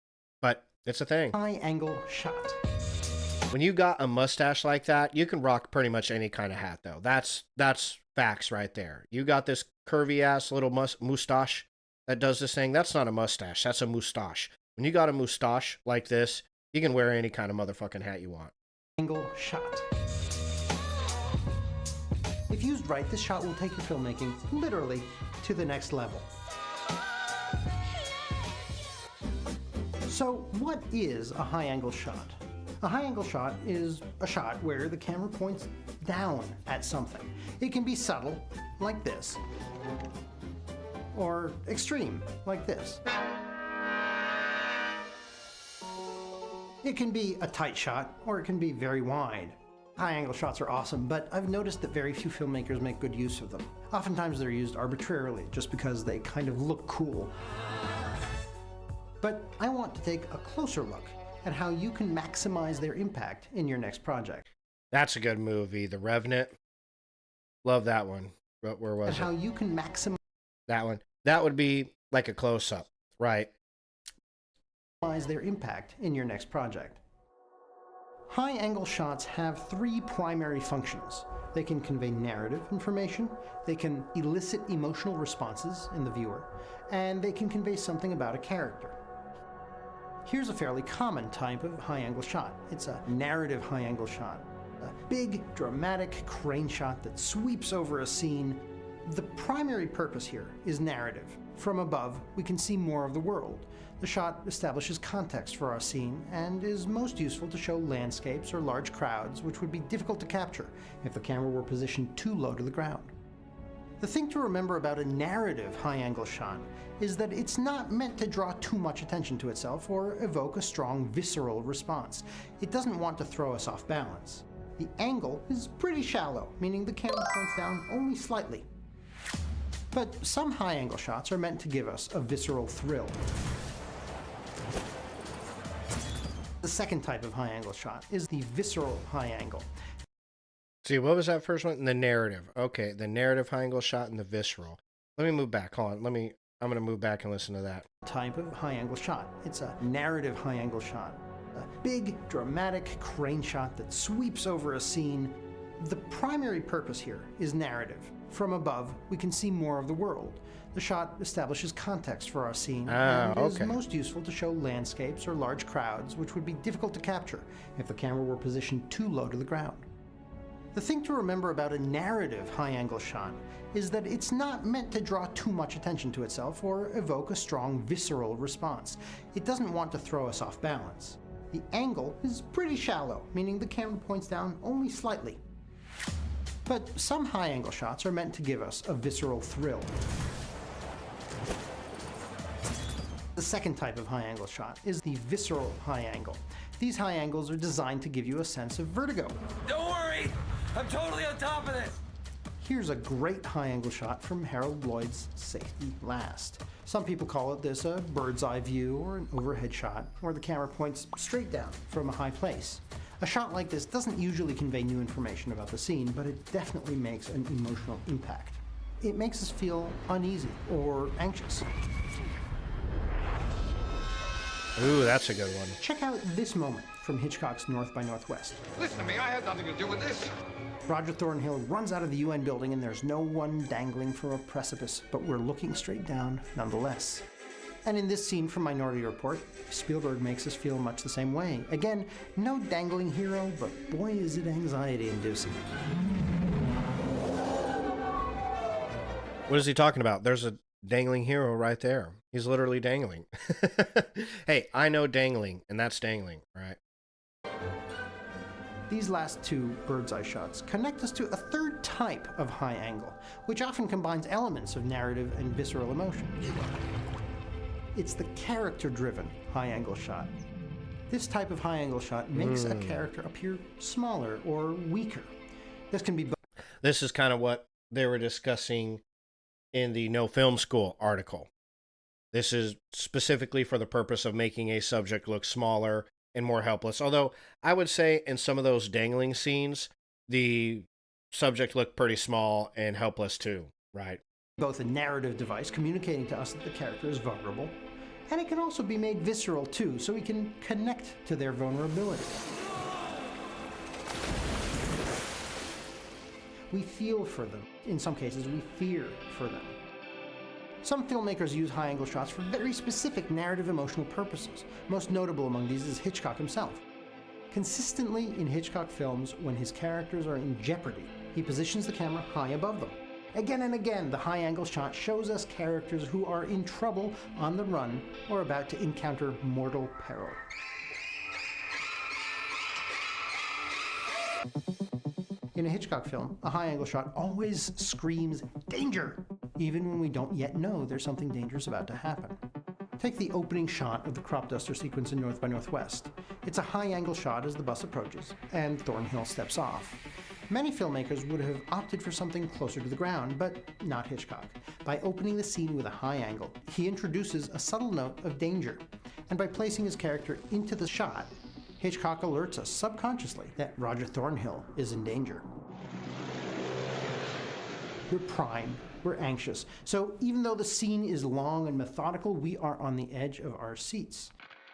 but it's a thing. High-angle shot. When you got a mustache like that, you can rock pretty much any kind of hat, though. That's facts right there. You got this curvy-ass little mustache that does this thing. That's not a mustache. That's a moustache. When you got a moustache like this, you can wear any kind of motherfucking hat you want. Angle shot. If used right, this shot will take your filmmaking literally to the next level. So, what is a high-angle shot? A high-angle shot is a shot where the camera points down at something. It can be subtle, like this, or extreme, like this. It can be a tight shot, or it can be very wide. High-angle shots are awesome, but I've noticed that very few filmmakers make good use of them. Oftentimes they're used arbitrarily, just because they kind of look cool. But I want to take a closer look at how you can maximize their impact in your next project. That's a good movie, The Revenant. Love that one. Where was it? How you can maximize that one. That would be like a close-up, right? Their impact in your next project. High-angle shots have 3 primary functions. They can convey narrative information, they can elicit emotional responses in the viewer, and they can convey something about a character. Here's a fairly common type of high-angle shot. It's a narrative high-angle shot. A big, dramatic crane shot that sweeps over a scene. The primary purpose here is narrative. From above, we can see more of the world. The shot establishes context for our scene and is most useful to show landscapes or large crowds, which would be difficult to capture if the camera were positioned too low to the ground. The thing to remember about a narrative high-angle shot is that it's not meant to draw too much attention to itself or evoke a strong visceral response. It doesn't want to throw us off balance. The angle is pretty shallow, meaning the camera points down only slightly. But some high-angle shots are meant to give us a visceral thrill. The second type of high-angle shot is the visceral high-angle. See, what was that first one? The narrative. Okay, the narrative high-angle shot and the visceral. Let me move back. Hold on. I'm going to move back and listen to that. Type of high-angle shot. It's a narrative high-angle shot. A big, dramatic crane shot that sweeps over a scene. The primary purpose here is narrative. From above, we can see more of the world. The shot establishes context for our scene and is most useful to show landscapes or large crowds, which would be difficult to capture if the camera were positioned too low to the ground. The thing to remember about a narrative high-angle shot is that it's not meant to draw too much attention to itself or evoke a strong visceral response. It doesn't want to throw us off balance. The angle is pretty shallow, meaning the camera points down only slightly. But some high-angle shots are meant to give us a visceral thrill. The second type of high-angle shot is the visceral high-angle. These high angles are designed to give you a sense of vertigo. Don't worry! I'm totally on top of this! Here's a great high-angle shot from Harold Lloyd's Safety Last. Some people call it this a bird's eye view or an overhead shot, where the camera points straight down from a high place. A shot like this doesn't usually convey new information about the scene, but it definitely makes an emotional impact. It makes us feel uneasy or anxious. Ooh, that's a good one. Check out this moment from Hitchcock's North by Northwest. Listen to me, I had nothing to do with this. Roger Thornhill runs out of the UN building and there's no one dangling from a precipice, but we're looking straight down nonetheless. And in this scene from Minority Report, Spielberg makes us feel much the same way. Again, no dangling hero, but boy is it anxiety-inducing. What is he talking about? There's a dangling hero right there. He's literally dangling. Hey, I know dangling, and that's dangling, right? These last two bird's eye shots connect us to a third type of high angle, which often combines elements of narrative and visceral emotion. It's the character-driven high angle shot. This type of high angle shot makes a character appear smaller or weaker. This can be This is kind of what they were discussing in the No Film School article. This is specifically for the purpose of making a subject look smaller and more helpless. Although I would say in some of those dangling scenes, the subject looked pretty small and helpless too, right? both a narrative device communicating to us that the character is vulnerable, and it can also be made visceral too, so we can connect to their vulnerability. We feel for them. In some cases, we fear for them. Some filmmakers use high-angle shots for very specific narrative emotional purposes. Most notable among these is Hitchcock himself. Consistently in Hitchcock films, when his characters are in jeopardy, he positions the camera high above them. Again and again, the high-angle shot shows us characters who are in trouble, on the run, or about to encounter mortal peril. In a Hitchcock film, a high-angle shot always screams danger, even when we don't yet know there's something dangerous about to happen. Take the opening shot of the crop duster sequence in North by Northwest. It's a high-angle shot as the bus approaches, and Thornhill steps off. Many filmmakers would have opted for something closer to the ground, but not Hitchcock. By opening the scene with a high angle, he introduces a subtle note of danger, and by placing his character into the shot, Hitchcock alerts us subconsciously that Roger Thornhill is in danger. We're primed, we're anxious, so even though the scene is long and methodical, we are on the edge of our seats.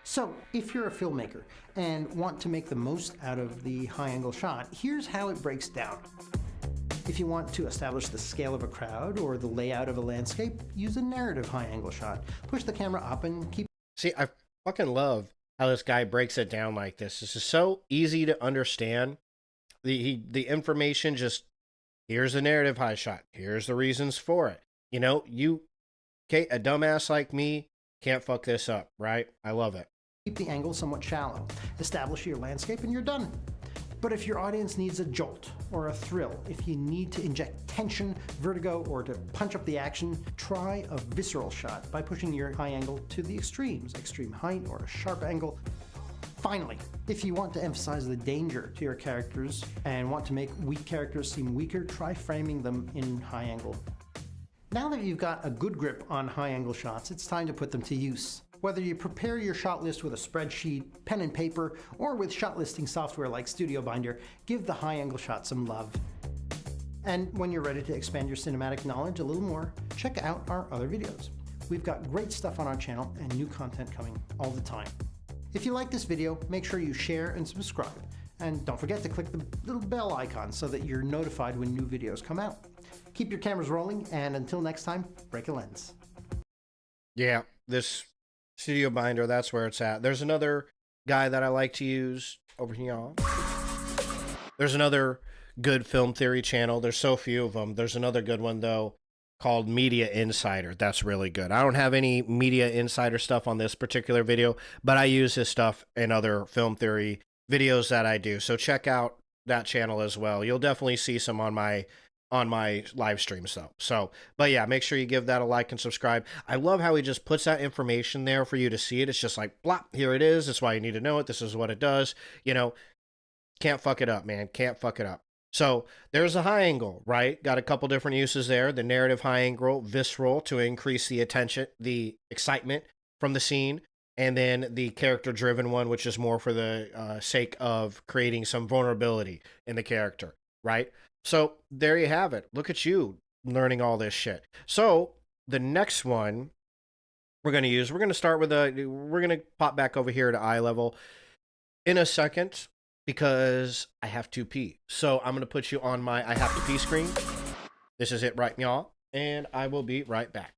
So, if you're a filmmaker and want to make the most out of the high-angle shot, here's how it breaks down. If you want to establish the scale of a crowd or the layout of a landscape, use a narrative high-angle shot. Push the camera up and keep... See, I fucking love how this guy breaks it down like this. This is so easy to understand. The information just, here's the narrative high shot. Here's the reasons for it. You know, okay, a dumbass like me can't fuck this up, right? I love it. Keep the angle somewhat shallow. Establish your landscape and you're done. But if your audience needs a jolt or a thrill, if you need to inject tension, vertigo, or to punch up the action, try a visceral shot by pushing your high angle to the extremes, extreme height or a sharp angle. Finally, if you want to emphasize the danger to your characters and want to make weak characters seem weaker, try framing them in high angle. Now that you've got a good grip on high angle shots, it's time to put them to use. Whether you prepare your shot list with a spreadsheet, pen and paper, or with shot listing software like Studio Binder, give the high angle shot some love. And when you're ready to expand your cinematic knowledge a little more, check out our other videos. We've got great stuff on our channel and new content coming all the time. If you like this video, make sure you share and subscribe. And don't forget to click the little bell icon so that you're notified when new videos come out. Keep your cameras rolling, and until next time, break a lens. Yeah, this Studio Binder, that's where it's at. There's another guy that I like to use over here. There's another good film theory channel. There's so few of them. There's another good one, though, called Media Insider. That's really good. I don't have any Media Insider stuff on this particular video, but I use his stuff in other film theory videos that I do. So check out that channel as well. You'll definitely see some on my live streams though. So, but yeah, make sure you give that a like and subscribe. I love how he just puts that information there for you to see it. It's just like, blah, here it is. That's why you need to know it. This is what it does. You know, can't fuck it up, man. Can't fuck it up. So there's a high angle, right? Got a couple different uses there. The narrative high angle, visceral, to increase the attention, the excitement from the scene. And then the character driven one, which is more for the sake of creating some vulnerability in the character, right? So there you have it. Look at you learning all this shit. So the next one we're going to start with we're going to pop back over here to eye level in a second because I have to pee. So I'm going to put you on my I have to pee screen. This is it right now. And I will be right back.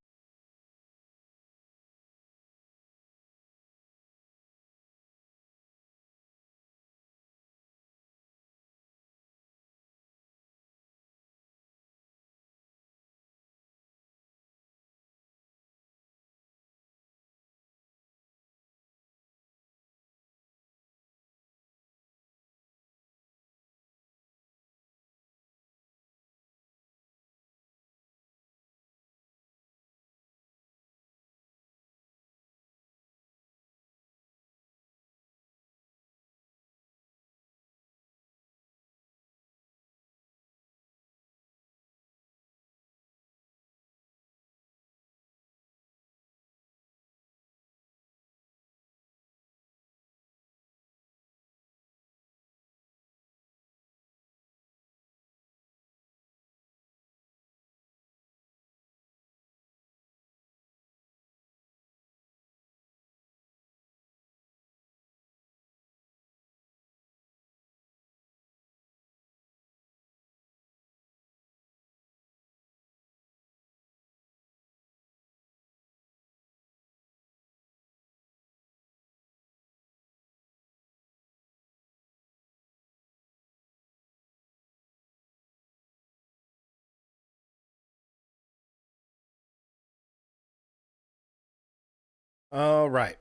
All right.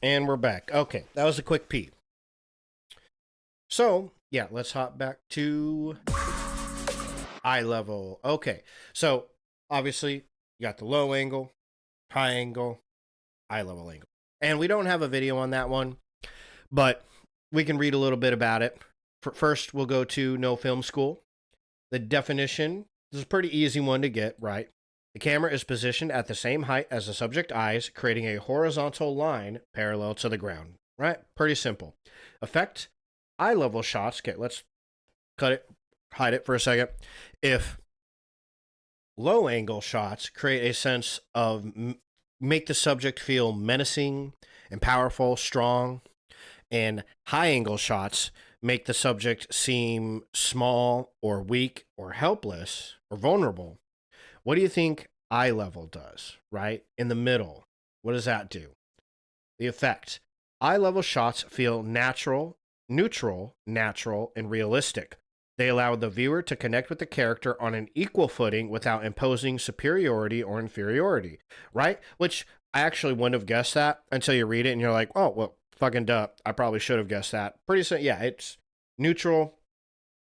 And we're back. Okay. That was a quick pee. So, yeah, let's hop back to eye level. Okay. So, obviously, you got the low angle, high angle, eye level angle. And we don't have a video on that one, but we can read a little bit about it. First, we'll go to No Film School. The definition, this is a pretty easy one to get, right? The camera is positioned at the same height as the subject eyes, creating a horizontal line parallel to the ground. Right? Pretty simple. Effect, eye level shots. Okay, let's cut it, hide it for a second. If low angle shots create a sense of make the subject feel menacing and powerful, strong, and high angle shots make the subject seem small or weak or helpless or vulnerable. What do you think eye level does, right? In the middle, what does that do? The effect. Eye level shots feel natural, neutral, natural, and realistic. They allow the viewer to connect with the character on an equal footing without imposing superiority or inferiority, right? Which I actually wouldn't have guessed that until you read it and you're like, oh, well, fucking duh. I probably should have guessed that. Pretty soon, yeah, it's neutral.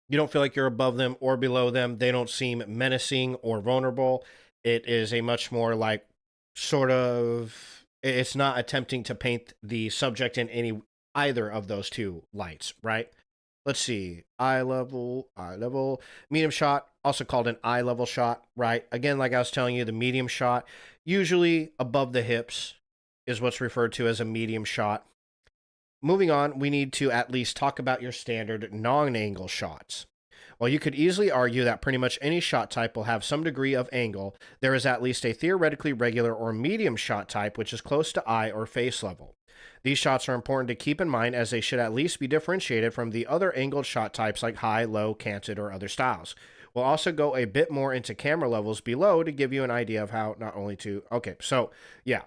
You don't feel like you're above them or below them. They don't seem menacing or vulnerable. It is a much more like sort of, it's not attempting to paint the subject in any either of those two lights, right? Let's see. Eye level, medium shot, also called an eye level shot, right? Again, like I was telling you, the medium shot, usually above the hips, is what's referred to as a medium shot. Moving on, we need to at least talk about your standard non-angle shots. While you could easily argue that pretty much any shot type will have some degree of angle, there is at least a theoretically regular or medium shot type which is close to eye or face level. These shots are important to keep in mind as they should at least be differentiated from the other angled shot types like high, low, canted, or other styles. We'll also go a bit more into camera levels below to give you an idea of how not only to... Okay, so yeah,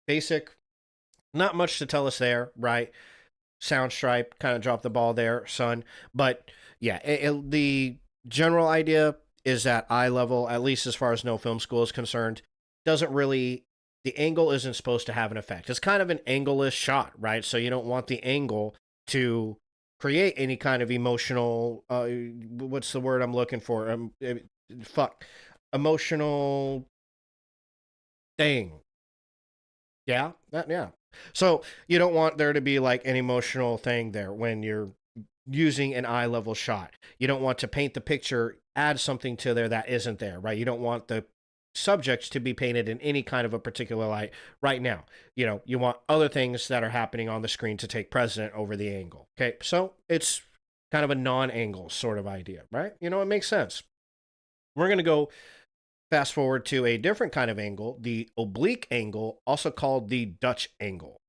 basic, not much to tell us there, right? Sound stripe, kind of dropped the ball there, son. But yeah, the general idea is that eye level, at least as far as no film school is concerned, doesn't really, the angle isn't supposed to have an effect. It's kind of an angleless shot, right? So you don't want the angle to create any kind of emotional, what's the word I'm looking for? Emotional thing. Yeah, yeah. So you don't want there to be like an emotional thing there when you're using an eye level shot. You don't want to paint the picture, add something to there that isn't there, right? You don't want the subjects to be painted in any kind of a particular light right now. You know, you want other things that are happening on the screen to take precedent over the angle. Okay, so it's kind of a non-angle sort of idea, right? You know, it makes sense. We're going to go fast forward to a different kind of angle, the oblique angle, also called the Dutch angle.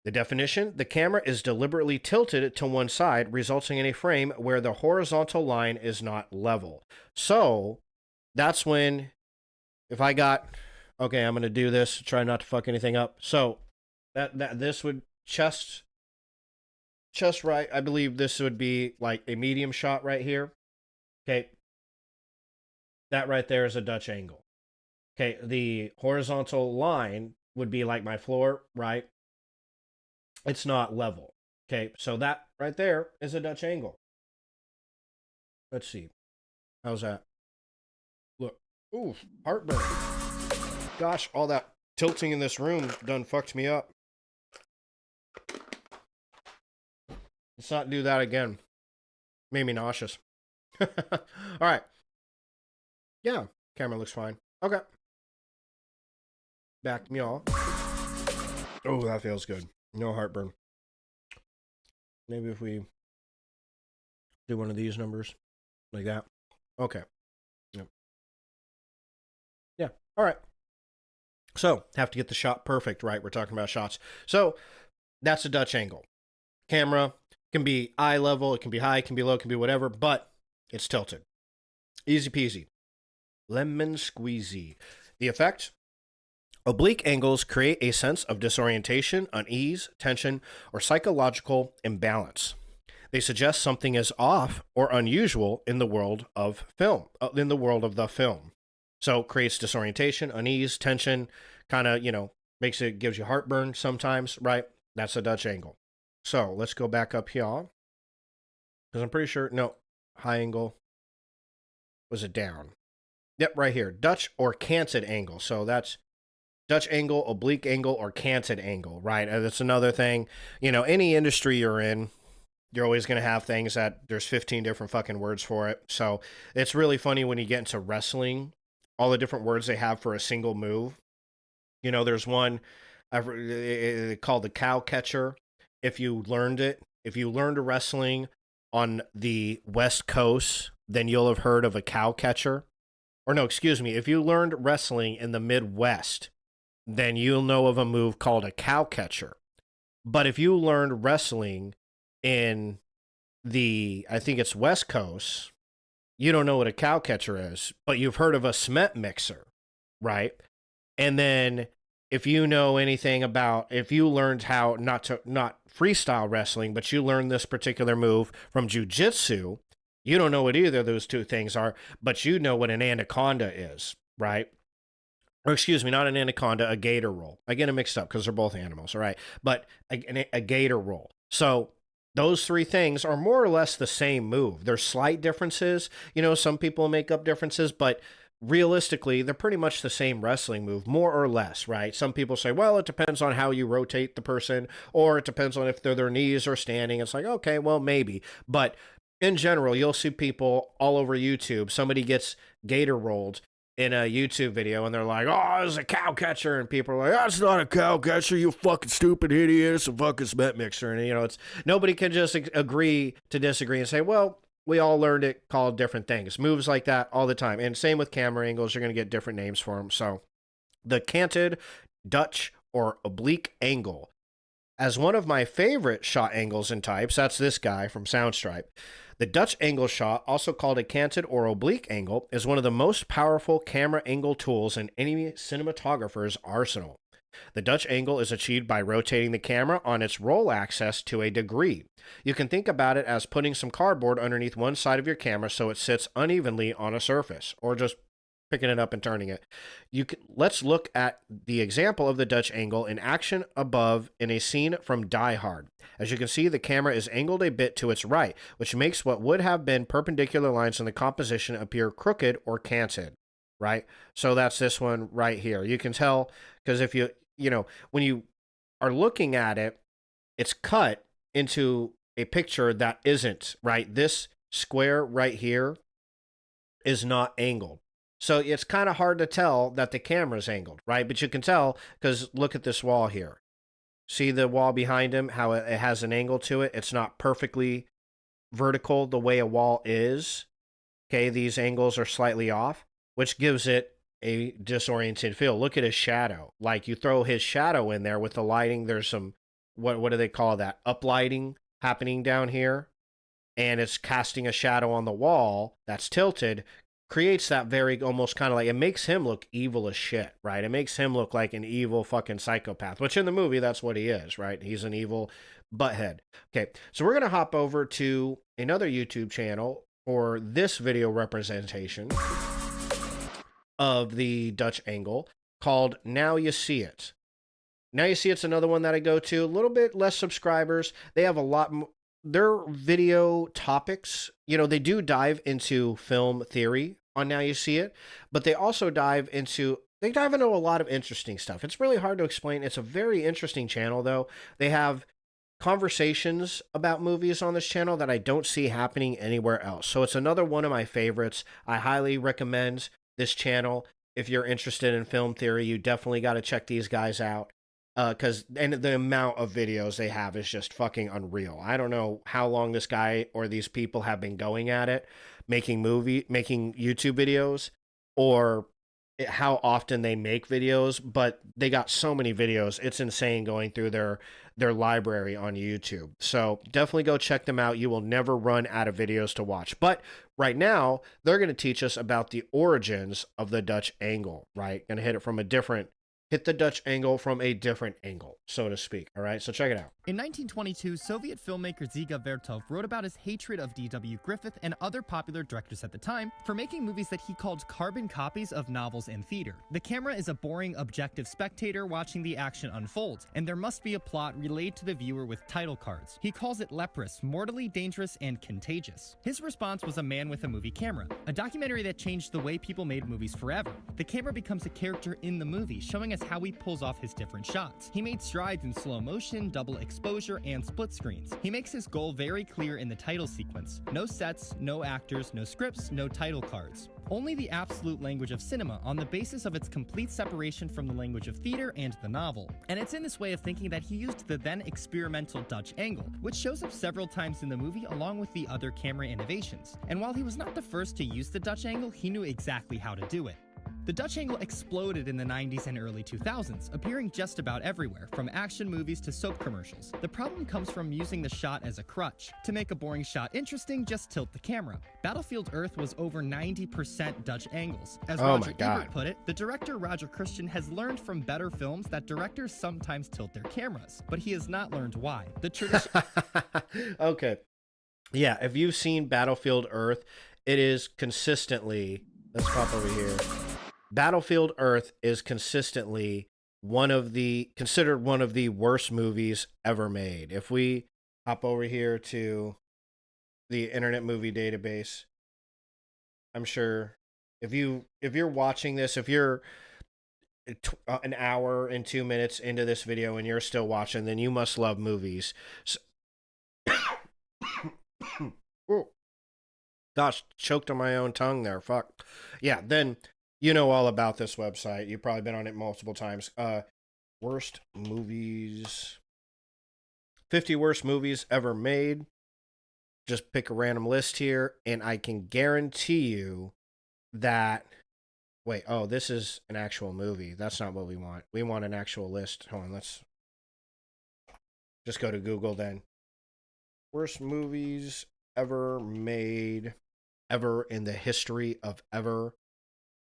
The definition, the camera is deliberately tilted to one side, resulting in a frame where the horizontal line is not level. So that's when, if I got, okay, I'm going to do this, try not to fuck anything up. So that this would chest right. I believe this would be like a medium shot right here. Okay. That right there is a Dutch angle. Okay, the horizontal line would be like my floor, right? It's not level. Okay, so that right there is a Dutch angle. Let's see. How's that? Look. Ooh, heartburn. Gosh, all that tilting in this room done fucked me up. Let's not do that again. Made me nauseous. All right. Yeah, camera looks fine. Okay. Back me off. Oh, that feels good. No heartburn. Maybe if we do one of these numbers like that. Okay. Yep. Yeah. All right. So, have to get the shot perfect, right? We're talking about shots. So, that's a Dutch angle. Camera can be eye level, it can be high, it can be low, it can be whatever, but it's tilted. Easy peasy. Lemon squeezy. The effect? Oblique angles create a sense of disorientation, unease, tension, or psychological imbalance. They suggest something is off or unusual in the world of film, the film. So creates disorientation, unease, tension, kind of, gives you heartburn sometimes, right? That's a Dutch angle. So let's go back up here. Because I'm pretty sure, no, high angle. Was it down? Yep, right here. Dutch or canted angle. So that's Dutch angle, oblique angle, or canted angle, right? And that's another thing. Any industry you're in, you're always going to have things that there's 15 different fucking words for it. So it's really funny when you get into wrestling, all the different words they have for a single move. There's one called the cow catcher. If you learned wrestling on the West Coast, then you'll have heard of a cow catcher. Or no, excuse me, if you learned wrestling in the Midwest, then you'll know of a move called a cow catcher. But if you learned wrestling in I think it's West Coast, you don't know what a cow catcher is, but you've heard of a cement mixer, right? And then if you know anything about, if you learned how not freestyle wrestling, but you learned this particular move from jiu-jitsu, you don't know what either of those two things are, but you know what an anaconda is, right? Or excuse me, not an anaconda, a gator roll. I get them mixed up because they're both animals, all right? But a gator roll. So those three things are more or less the same move. There's slight differences. You know, some people make up differences, but realistically, they're pretty much the same wrestling move, more or less, right? Some people say, well, it depends on how you rotate the person, or it depends on if their knees are standing. It's like, okay, well, maybe. But in general, you'll see people all over YouTube. Somebody gets gator rolled in a YouTube video, and they're like, oh, it's a cow catcher. And people are like, that's not a cow catcher, you fucking stupid idiot. It's a fucking cement mixer. And, you know, it's nobody can just agree to disagree and say, well, we all learned it called different things. Moves like that all the time. And same with camera angles. You're going to get different names for them. So the canted, Dutch, or oblique angle. As one of my favorite shot angles and types, that's this guy from Soundstripe. The Dutch angle shot, also called a canted or oblique angle, is one of the most powerful camera angle tools in any cinematographer's arsenal. The Dutch angle is achieved by rotating the camera on its roll axis to a degree. You can think about it as putting some cardboard underneath one side of your camera so it sits unevenly on a surface, or just picking it up and turning it. Let's look at the example of the Dutch angle in action above in a scene from Die Hard. As you can see, the camera is angled a bit to its right, which makes what would have been perpendicular lines in the composition appear crooked or canted, right? So that's this one right here. You can tell because if when you are looking at it, it's cut into a picture that isn't, right? This square right here is not angled. So it's kind of hard to tell that the camera's angled, right? But you can tell because look at this wall here. See the wall behind him, how it has an angle to it? It's not perfectly vertical the way a wall is. Okay, these angles are slightly off, which gives it a disoriented feel. Look at his shadow. Like you throw his shadow in there with the lighting, there's some, what do they call that? Uplighting happening down here. And it's casting a shadow on the wall that's tilted, creates that very almost kind of like, it makes him look evil as shit, right? It makes him look like an evil fucking psychopath, which in the movie, that's what he is, right? He's an evil butthead. Okay, so we're going to hop over to another YouTube channel for this video representation of the Dutch angle called Now You See It. Now You See It's another one that I go to, a little bit less subscribers. They have a lot more. Their video topics, they do dive into film theory on Now You See It, but they also dive into a lot of interesting stuff. It's really hard to explain. It's a very interesting channel, though. They have conversations about movies on this channel that I don't see happening anywhere else. So it's another one of my favorites. I highly recommend this channel. If you're interested in film theory, you definitely got to check these guys out. Because the amount of videos they have is just fucking unreal. I don't know how long this guy or these people have been going at it, making YouTube videos, or how often they make videos, but they got so many videos. It's insane going through their library on YouTube. So definitely go check them out. You will never run out of videos to watch. But right now, they're going to teach us about the origins of the Dutch angle, right? Going to hit the Dutch angle from a different angle, so to speak. All right, so check it out. In 1922, Soviet filmmaker Dziga Vertov wrote about his hatred of D.W. Griffith and other popular directors at the time for making movies that he called carbon copies of novels and theater. The camera is a boring, objective spectator watching the action unfold, and there must be a plot relayed to the viewer with title cards. He calls it leprous, mortally dangerous, and contagious. His response was A Man with a Movie Camera, a documentary that changed the way people made movies forever. The camera becomes a character in the movie, showing us how he pulls off his different shots. He made strides in slow motion, double exposure, and split screens. He makes his goal very clear in the title sequence. No sets, no actors, no scripts, no title cards. Only the absolute language of cinema on the basis of its complete separation from the language of theater and the novel. And it's in this way of thinking that he used the then experimental Dutch angle, which shows up several times in the movie along with the other camera innovations. And while he was not the first to use the Dutch angle, he knew exactly how to do it. The Dutch angle exploded in the 90s and early 2000s, appearing just about everywhere, from action movies to soap commercials. The problem comes from using the shot as a crutch. To make a boring shot interesting, just tilt the camera. Battlefield Earth was over 90% Dutch angles. As Roger Ebert put it, the director Roger Christian has learned from better films that directors sometimes tilt their cameras, but he has not learned why. The tradition... Okay. Yeah, if you've seen Battlefield Earth, it is consistently... Let's pop over here. Battlefield Earth is consistently considered one of the worst movies ever made. If we hop over here to the Internet Movie Database. I'm sure if you're watching this, if you're an hour and 2 minutes into this video and you're still watching, then you must love movies. So, oh, gosh, choked on my own tongue there. Fuck. Yeah, then you know all about this website. You've probably been on it multiple times. Worst movies. 50 worst movies ever made. Just pick a random list here, and I can guarantee you that. Wait, oh, this is an actual movie. That's not what we want. We want an actual list. Hold on, let's just go to Google then. Worst movies ever made, ever in the history of ever.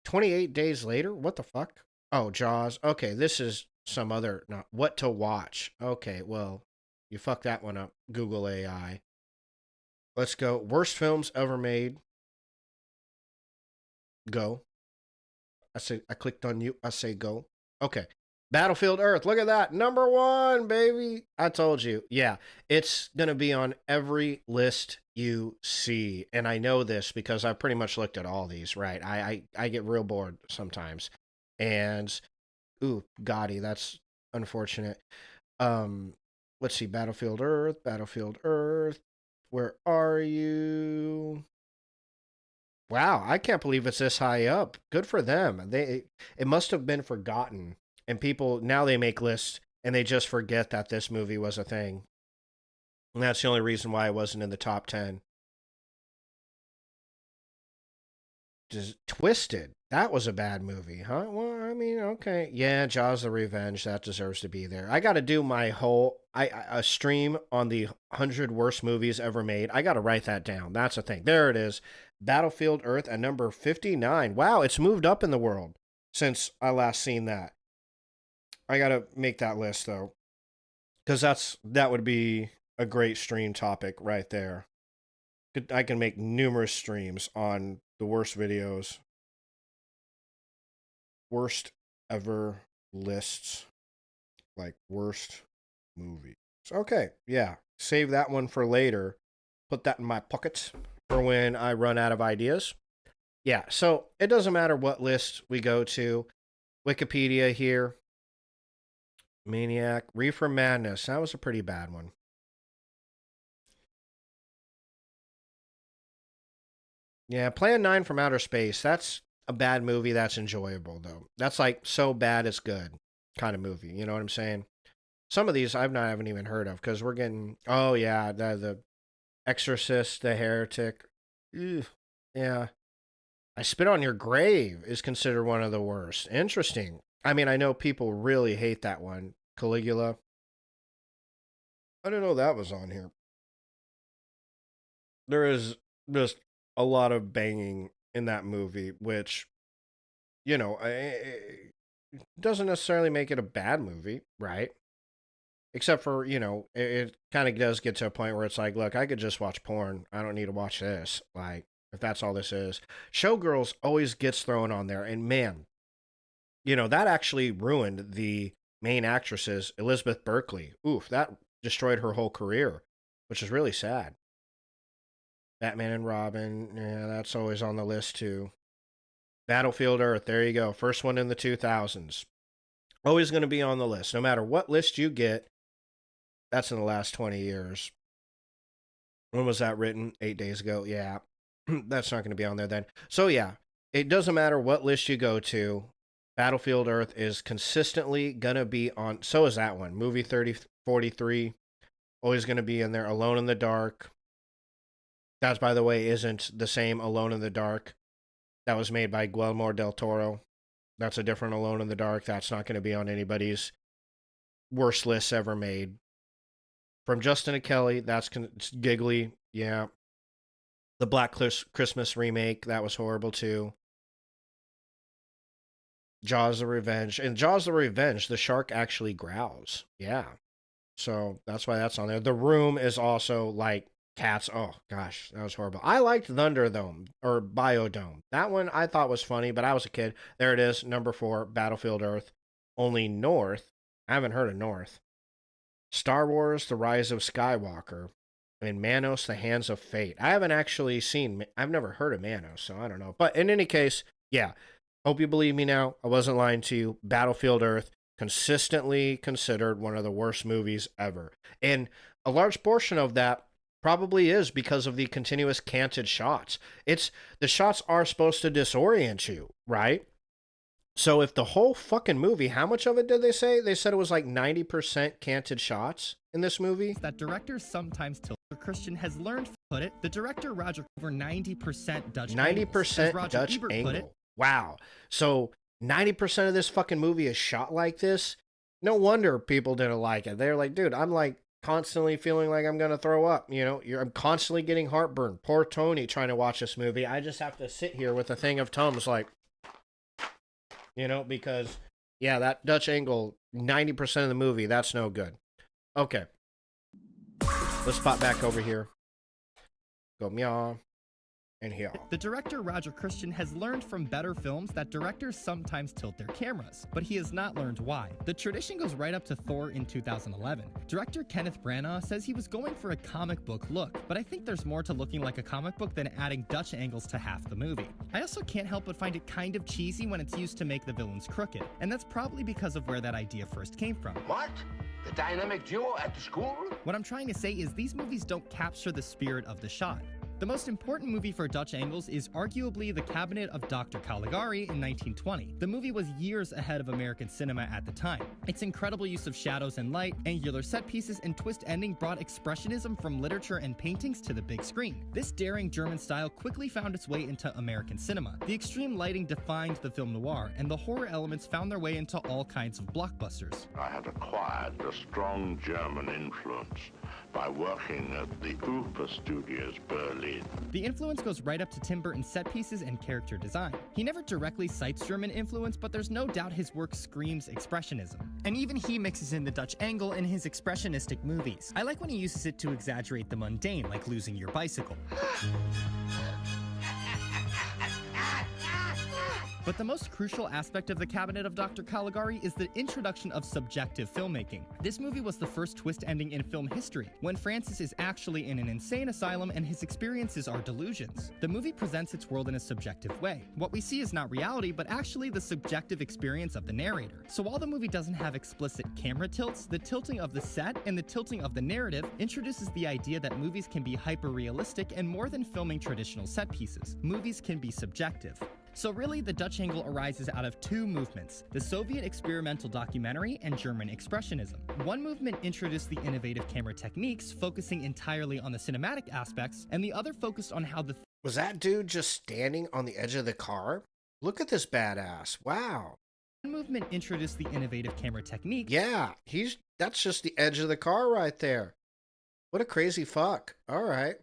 28 days later? What the fuck? Oh, Jaws. Okay, this is some other. Not what to watch. Okay, well, you fucked that one up. Google AI. Let's go. Worst films ever made. Go. I clicked on you. I say go. Okay. Battlefield Earth. Look at that. Number 1, baby. I told you. Yeah. It's going to be on every list you see. And I know this because I've pretty much looked at all these, right? I get real bored sometimes. And, ooh, Gotti. That's unfortunate. Let's see. Battlefield Earth. Battlefield Earth. Where are you? Wow, I can't believe it's this high up. Good for them. It must have been forgotten. And people now they make lists and they just forget that this movie was a thing. And that's the only reason why it wasn't in the top 10. Just Twisted. That was a bad movie, huh? Well, I mean, okay. Yeah, Jaws the Revenge, that deserves to be there. I got to do my whole a stream on the 100 worst movies ever made. I got to write that down. That's a thing. There it is. Battlefield Earth at number 59. Wow, it's moved up in the world since I last seen that. I got to make that list though. Cuz that would be a great stream topic right there. I can make numerous streams on the worst videos. Worst ever lists. Like worst movies. Okay, yeah. Save that one for later. Put that in my pocket for when I run out of ideas. Yeah, so it doesn't matter what list we go to. Wikipedia here. Maniac. Reefer Madness. That was a pretty bad one. Yeah, Plan 9 from Outer Space. That's a bad movie that's enjoyable, though. That's like so bad it's good kind of movie. You know what I'm saying? Some of these haven't even heard of because we're getting. Oh, yeah, the Exorcist, The Heretic. Ew, yeah. I Spit on Your Grave is considered one of the worst. Interesting. I mean, I know people really hate that one. Caligula. I didn't know that was on here. There is just a lot of banging in that movie, which, you know, it doesn't necessarily make it a bad movie, right? Except for, you know, it kind of does get to a point where it's like, look, I could just watch porn. I don't need to watch this. Like, if that's all this is. Showgirls always gets thrown on there. And man, you know, that actually ruined the main actress's Elizabeth Berkley. Oof, that destroyed her whole career, which is really sad. Batman and Robin, yeah, that's always on the list too. Battlefield Earth, there you go. First one in the 2000s. Always going to be on the list. No matter what list you get, that's in the last 20 years. When was that written? 8 days ago. Yeah, that's not going to be on there then. So yeah, it doesn't matter what list you go to. Battlefield Earth is consistently going to be on. So is that one. Movie 3043. Always going to be in there. Alone in the Dark. That, by the way, isn't the same Alone in the Dark that was made by Guillermo del Toro. That's a different Alone in the Dark. That's not going to be on anybody's worst lists ever made. From Justin and Kelly, that's giggly. Yeah. The Black Christmas remake, that was horrible too. Jaws the Revenge. And Jaws the Revenge, the shark actually growls. Yeah. So that's why that's on there. The Room is also like cats. Oh, gosh, that was horrible. I liked Thunderdome or Biodome. That one I thought was funny, but I was a kid. There it is, number 4, Battlefield Earth. Only North. I haven't heard of North. Star Wars: The Rise of Skywalker, and Manos: The Hands of Fate. I haven't actually seen, I've never heard of Manos, so I don't know. But in any case, yeah, hope you believe me now. I wasn't lying to you. Battlefield Earth, consistently considered one of the worst movies ever. And a large portion of that probably is because of the continuous canted shots. The shots are supposed to disorient you, right? So if the whole fucking movie, how much of it did they say? They said it was like 90% canted shots in this movie. That directors sometimes tilt. Christian has learned, put it, the director Roger over 90% Dutch 90% Dutch Ebert angle. put it, Wow. So 90% of this fucking movie is shot like this. No wonder people didn't like it. They're like, dude, I'm like constantly feeling like I'm gonna throw up. You know, I'm constantly getting heartburn. Poor Tony trying to watch this movie. I just have to sit here with a thing of Tums, like, you know, because yeah, that Dutch angle, 90% of the movie, that's no good. Okay, let's pop back over here. Go meow. And here. The director Roger Christian has learned from better films that directors sometimes tilt their cameras, but he has not learned why. The tradition goes right up to Thor in 2011. Director Kenneth Branagh says he was going for a comic book look, but I think there's more to looking like a comic book than adding Dutch angles to half the movie. I also can't help but find it kind of cheesy when it's used to make the villains crooked, and that's probably because of where that idea first came from. What? The dynamic duo at the school? What I'm trying to say is these movies don't capture the spirit of the shot. The most important movie for Dutch angles is arguably The Cabinet of Dr. Caligari in 1920. The movie was years ahead of American cinema at the time. Its incredible use of shadows and light, angular set pieces, and twist ending brought expressionism from literature and paintings to the big screen. This daring German style quickly found its way into American cinema. The extreme lighting defined the film noir, and the horror elements found their way into all kinds of blockbusters. I had acquired a strong German influence by working at the Ufer Studios, Berlin. The influence goes right up to Tim Burton's set pieces and character design. He never directly cites German influence, but there's no doubt his work screams expressionism. And even he mixes in the Dutch angle in his expressionistic movies. I like when he uses it to exaggerate the mundane, like losing your bicycle. But the most crucial aspect of The Cabinet of Dr. Caligari is the introduction of subjective filmmaking. This movie was the first twist ending in film history, when Francis is actually in an insane asylum and his experiences are delusions. The movie presents its world in a subjective way. What we see is not reality, but actually the subjective experience of the narrator. So while the movie doesn't have explicit camera tilts, the tilting of the set and the tilting of the narrative introduces the idea that movies can be hyper-realistic and more than filming traditional set pieces. Movies can be subjective. So really, the Dutch angle arises out of two movements, the Soviet experimental documentary and German expressionism. One movement introduced the innovative camera techniques, focusing entirely on the cinematic aspects, and the other focused on how the Was that dude just standing on the edge of the car? Look at this badass. Wow. One movement introduced the innovative camera technique. Yeah, that's just the edge of the car right there. What a crazy fuck. All right.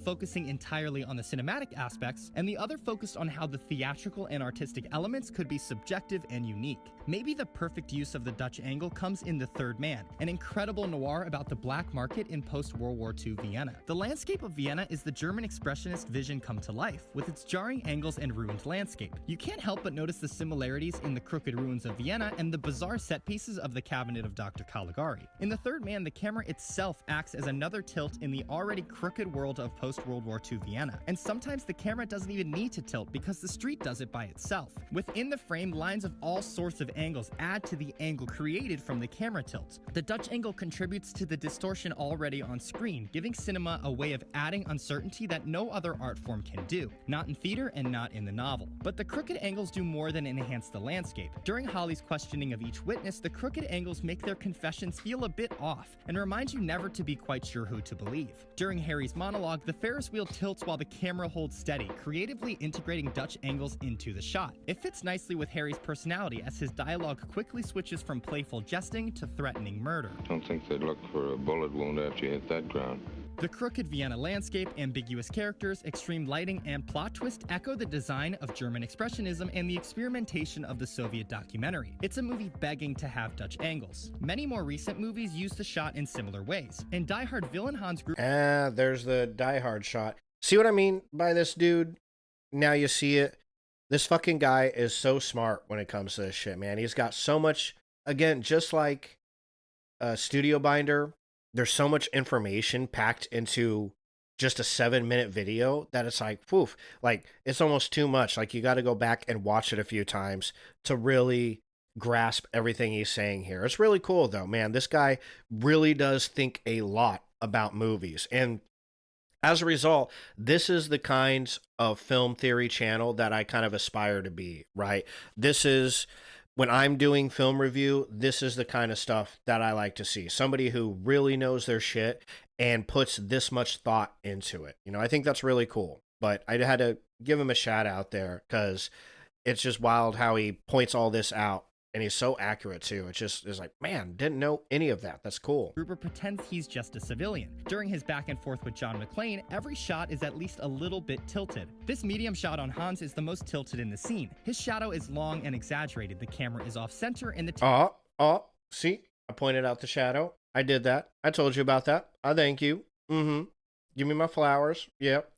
Focusing entirely on the cinematic aspects, and the other focused on how the theatrical and artistic elements could be subjective and unique. Maybe the perfect use of the Dutch angle comes in The Third Man, an incredible noir about the black market in post-World War II Vienna. The landscape of Vienna is the German expressionist vision come to life, with its jarring angles and ruined landscape. You can't help but notice the similarities in the crooked ruins of Vienna and the bizarre set pieces of The Cabinet of Dr. Caligari. In The Third Man, the camera itself acts as another tilt in the already crooked world of post-World War II Vienna, and sometimes the camera doesn't even need to tilt because the street does it by itself. Within the frame, lines of all sorts of angles add to the angle created from the camera tilt. The Dutch angle contributes to the distortion already on screen, giving cinema a way of adding uncertainty that no other art form can do, not in theater and not in the novel. But the crooked angles do more than enhance the landscape. During Holly's questioning of each witness, the crooked angles make their confessions feel a bit off and remind you never to be quite sure who to believe. During Harry's monologue, the Ferris wheel tilts while the camera holds steady, creatively integrating Dutch angles into the shot. It fits nicely with Harry's personality as his dialogue quickly switches from playful jesting to threatening murder. Don't think they'd look for a bullet wound after you hit that ground. The crooked Vienna landscape, ambiguous characters, extreme lighting, and plot twist echo the design of German expressionism and the experimentation of the Soviet documentary. It's a movie begging to have Dutch angles. Many more recent movies use the shot in similar ways. In Die Hard, villain Hans Gruber... There's the Die Hard shot. See what I mean by this dude? Now you see it. This fucking guy is so smart when it comes to this shit, man. He's got so much, again, just like studio binder, there's so much information packed into just a 7-minute video that it's like, poof, like it's almost too much. Like you got to go back and watch it a few times to really grasp everything he's saying here. It's really cool though, man. This guy really does think a lot about movies. And as a result, this is the kinds of film theory channel that I kind of aspire to be, right? This is when I'm doing film review, this is the kind of stuff that I like to see. Somebody who really knows their shit and puts this much thought into it. You know, I think that's really cool. But I had to give him a shout out there because it's just wild how he points all this out. And he's so accurate too. It's just is like, man, didn't know any of that. That's cool. Gruber pretends he's just a civilian. During his back and forth with John McClane, every shot is at least a little bit tilted. This medium shot on Hans is the most tilted in the scene. His shadow is long and exaggerated. The camera is off center and the see, I pointed out the shadow. I did that. I told you about that. I thank you. Give me my flowers. Yep.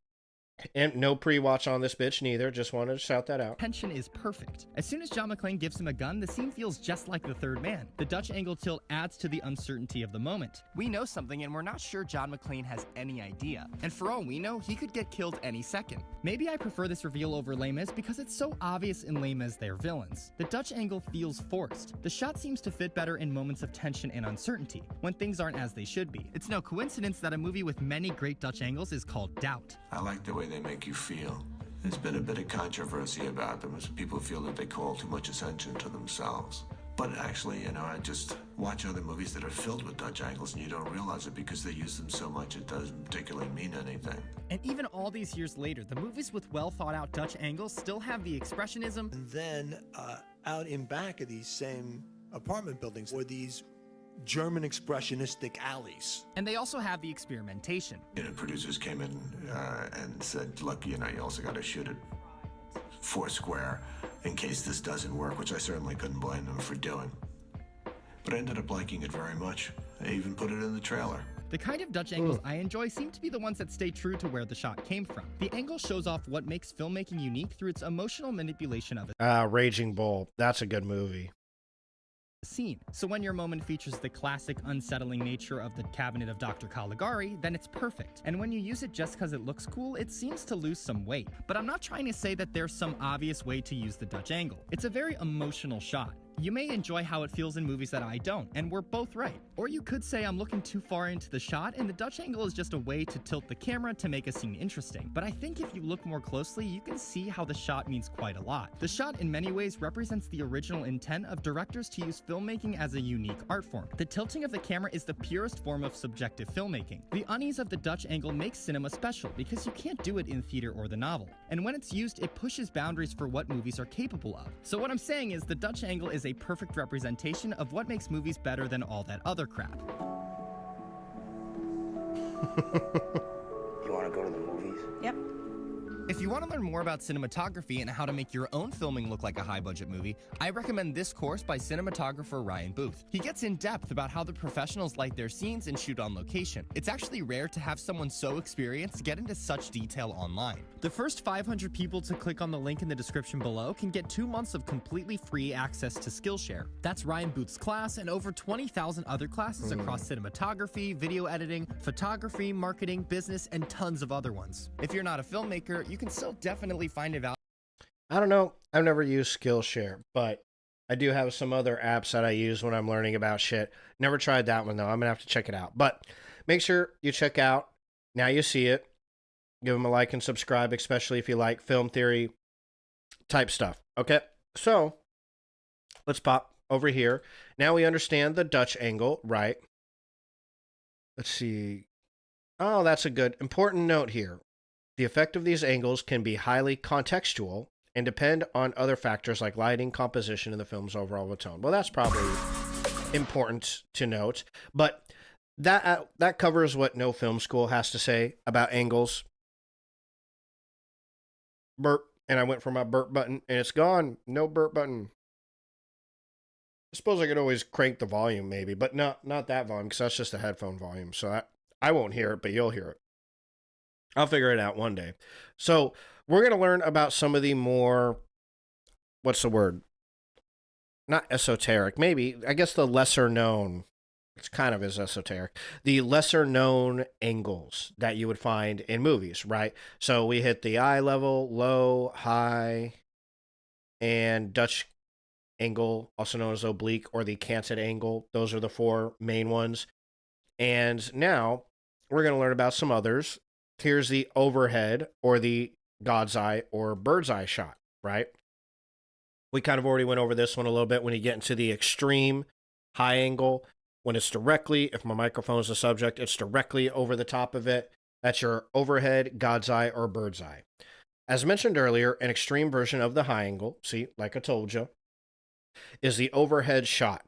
And no pre-watch on this bitch neither. Just wanted to shout that out. tension is perfect. As soon as John McClane gives him a gun, the scene feels just like The Third Man. The Dutch angle tilt adds to the uncertainty of the moment. We know something and we're not sure John McClane has any idea. And for all we know, he could get killed any second. Maybe I prefer this reveal over Les Mis because it's so obvious in Les Mis they're villains. The Dutch angle feels forced. The shot seems to fit better in moments of tension and uncertainty, when things aren't as they should be. It's no coincidence that a movie with many great Dutch angles is called Doubt. I like the way they make you feel. There's been a bit of controversy about them as people feel that they call too much attention to themselves. But actually, you know, I just watch other movies that are filled with Dutch angles and you don't realize it because they use them so much it doesn't particularly mean anything. And even all these years later, the movies with well thought out Dutch angles still have the expressionism. And then out in back of these same apartment buildings were these German expressionistic alleys. And they also have the experimentation. You know, producers came in and said, look, you know, you also got to shoot it foursquare in case this doesn't work, which I certainly couldn't blame them for doing. But I ended up liking it very much. I even put it in the trailer. The kind of Dutch angles I enjoy seem to be the ones that stay true to where the shot came from. The angle shows off what makes filmmaking unique through its emotional manipulation of a Raging Bull. That's a good movie. scene. So when your moment features the classic unsettling nature of the cabinet of Dr. Caligari, then it's perfect. And when you use it just because it looks cool, it seems to lose some weight. But I'm not trying to say that there's some obvious way to use the Dutch angle. It's a very emotional shot. You may enjoy how it feels in movies that I don't, and we're both right. Or you could say I'm looking too far into the shot and the Dutch angle is just a way to tilt the camera to make a scene interesting. But I think if you look more closely, you can see how the shot means quite a lot. The shot in many ways represents the original intent of directors to use filmmaking as a unique art form. The tilting of the camera is the purest form of subjective filmmaking. The unease of the Dutch angle makes cinema special because you can't do it in theater or the novel. And when it's used, it pushes boundaries for what movies are capable of. So what I'm saying is the Dutch angle is a perfect representation of what makes movies better than all that other crap. You want to go to the movies? Yep. If you want to learn more about cinematography and how to make your own filming look like a high-budget movie, I recommend this course by cinematographer Ryan Booth. He gets in depth about how the professionals light their scenes and shoot on location. It's actually rare to have someone so experienced get into such detail online. The first 500 people to click on the link in the description below can get 2 months of completely free access to Skillshare. That's Ryan Booth's class and over 20,000 other classes across cinematography, video editing, photography, marketing, business, and tons of other ones. If you're not a filmmaker, you can still definitely find it valuable. I don't know. I've never used Skillshare, but I do have some other apps that I use when I'm learning about shit. Never tried that one, though. I'm going to have to check it out. But make sure you check out Now You See It. Give them a like and subscribe, especially if you like film theory type stuff. Okay, so let's pop over here. Now we understand the Dutch angle, right? Let's see. Oh, that's a good important note here. The effect of these angles can be highly contextual and depend on other factors like lighting, composition, and the film's overall tone. Well, that's probably important to note, but that covers what no film school has to say about angles. Burp, and I went for my burp button, and it's gone. No burp button. I suppose I could always crank the volume, maybe, but not that volume, because that's just the headphone volume, so I won't hear it, but you'll hear it. I'll figure it out one day. So we're going to learn about some of the more, what's the word? Not esoteric, maybe. I guess the lesser known it's kind of as esoteric, the lesser known angles that you would find in movies, right? So we hit the eye level, low, high, and Dutch angle, also known as oblique, or the canted angle. Those are the four main ones. And now we're going to learn about some others. Here's the overhead, or the God's eye or bird's eye shot, right? We kind of already went over this one a little bit when you get into the extreme high angle. When it's directly, if my microphone is the subject, it's directly over the top of it. That's your overhead, God's eye, or bird's eye. As mentioned earlier, an extreme version of the high angle, see, like I told you, is the overhead shot.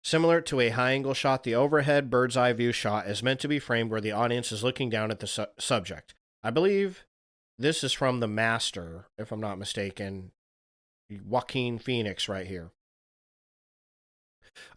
Similar to a high angle shot, the overhead bird's eye view shot is meant to be framed where the audience is looking down at the subject. I believe this is from The Master, if I'm not mistaken. Joaquin Phoenix right here.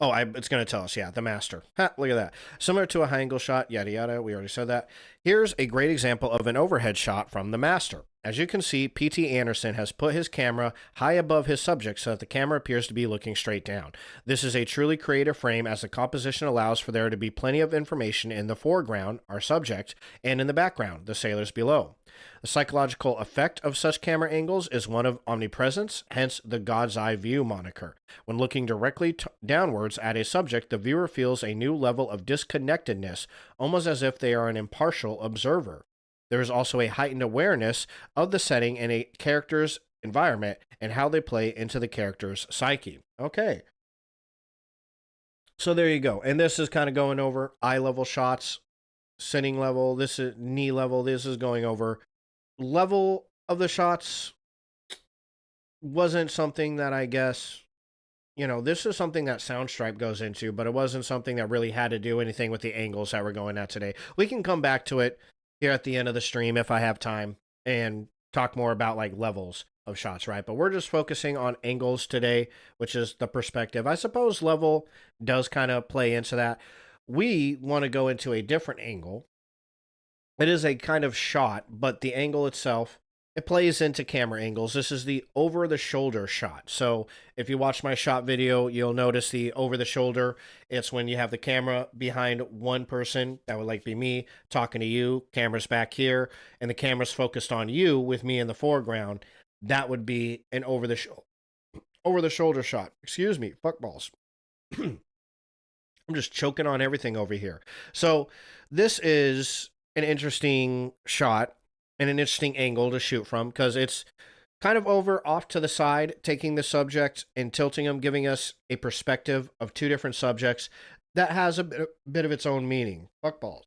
Oh, it's going to tell us, yeah, The Master. Ha, look at that. Similar to a high angle shot, yada yada, we already said that. Here's a great example of an overhead shot from The Master. As you can see, P.T. Anderson has put his camera high above his subject so that the camera appears to be looking straight down. This is a truly creative frame as the composition allows for there to be plenty of information in the foreground, our subject, and in the background, the sailors below. The psychological effect of such camera angles is one of omnipresence, hence the God's eye view moniker. When looking directly downwards at a subject, the viewer feels a new level of disconnectedness, almost as if they are an impartial observer. There is also a heightened awareness of the setting and a character's environment and how they play into the character's psyche. Okay. So there you go. And this is kind of going over eye level shots, sitting level, this is knee level, this is going over level of the shots. Wasn't something that I guess, this is something that Soundstripe goes into, but it wasn't something that really had to do anything with the angles that we're going at today. We can come back to it here at the end of the stream if I have time and talk more about like levels of shots, right? But we're just focusing on angles today, which is the perspective. I suppose level does kind of play into that. We want to go into a different angle. It is a kind of shot, but the angle itself, it plays into camera angles. This is the over-the-shoulder shot. So if you watch my shot video, you'll notice the over-the-shoulder. It's when you have the camera behind one person, that would like be me, talking to you, camera's back here, and the camera's focused on you with me in the foreground. That would be an over-the-shoulder shot. Excuse me, fuck balls. I'm just choking on everything over here. So this is an interesting shot and an interesting angle to shoot from because it's kind of over off to the side, taking the subject and tilting them, giving us a perspective of two different subjects that has a bit of its own meaning. Fuck balls.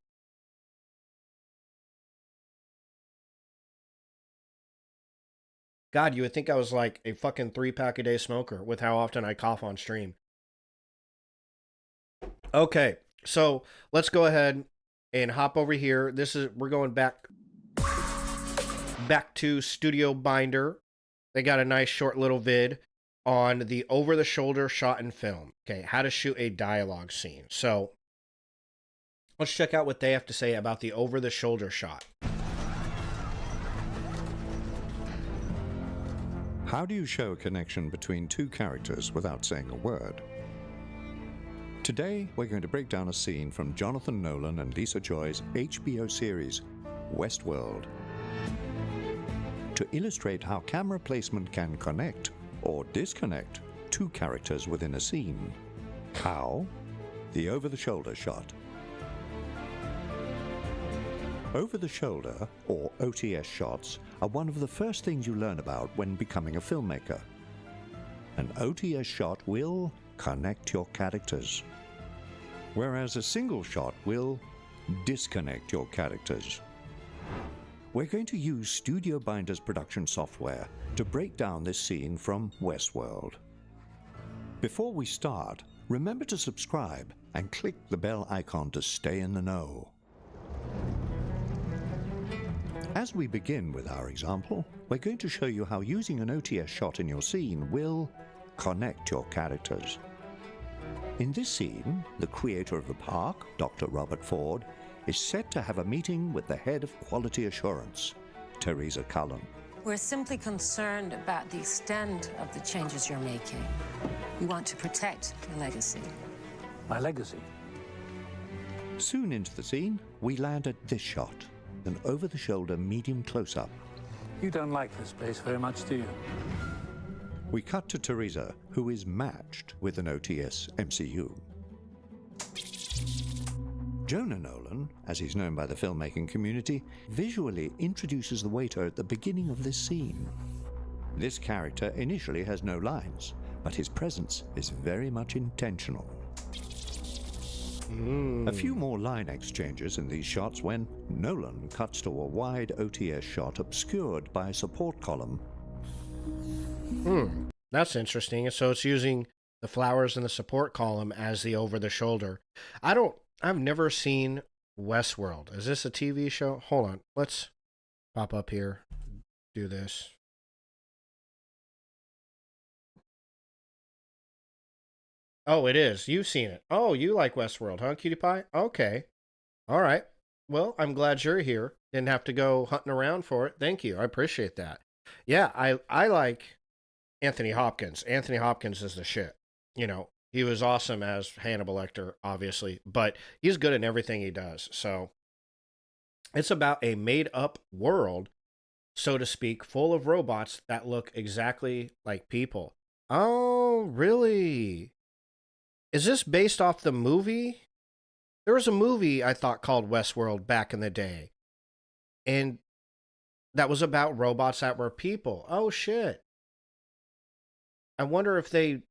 God, you would think I was like a fucking 3-pack-a-day smoker with how often I cough on stream. Okay, so let's go ahead and hop over here. We're going back to Studio Binder. They got a nice short little vid on the over-the-shoulder shot in film. Okay, how to shoot a dialogue scene. So let's check out what they have to say about the over-the-shoulder shot. How do you show a connection between two characters without saying a word? Today, we're going to break down a scene from Jonathan Nolan and Lisa Joy's HBO series, Westworld. To illustrate how camera placement can connect or disconnect two characters within a scene. How? The over-the-shoulder shot. Over-the-shoulder, or OTS shots, are one of the first things you learn about when becoming a filmmaker. An OTS shot will connect your characters, whereas a single shot will disconnect your characters. We're going to use Studio Binder's production software to break down this scene from Westworld. Before we start, remember to subscribe and click the bell icon to stay in the know. As we begin with our example, we're going to show you how using an OTS shot in your scene will connect your characters. In this scene, the creator of the park, Dr. Robert Ford, is set to have a meeting with the head of quality assurance, Teresa Cullen. We're simply concerned about the extent of the changes you're making. We want to protect your legacy. My legacy? Soon into the scene, we land at this shot, an over-the-shoulder medium close-up. You don't like this place very much, do you? We cut to Teresa, who is matched with an OTS MCU. Jonah Nolan, as he's known by the filmmaking community, visually introduces the waiter at the beginning of this scene. This character initially has no lines, but his presence is very much intentional. A few more line exchanges in these shots when Nolan cuts to a wide OTS shot obscured by a support column. That's interesting. So it's using the flowers in the support column as the over-the-shoulder. I've never seen Westworld. Is this a TV show? Hold on. Let's pop up here. Do this. Oh, it is. You've seen it. Oh, you like Westworld, huh, Cutie Pie? Okay. All right. Well, I'm glad you're here. Didn't have to go hunting around for it. Thank you. I appreciate that. Yeah, I like Anthony Hopkins. Anthony Hopkins is the shit. You know, he was awesome as Hannibal Lecter, obviously, but he's good in everything he does. So it's about a made-up world, so to speak, full of robots that look exactly like people. Oh, really? Is this based off the movie? There was a movie I thought called Westworld back in the day, and that was about robots that were people. Oh, shit. I wonder if they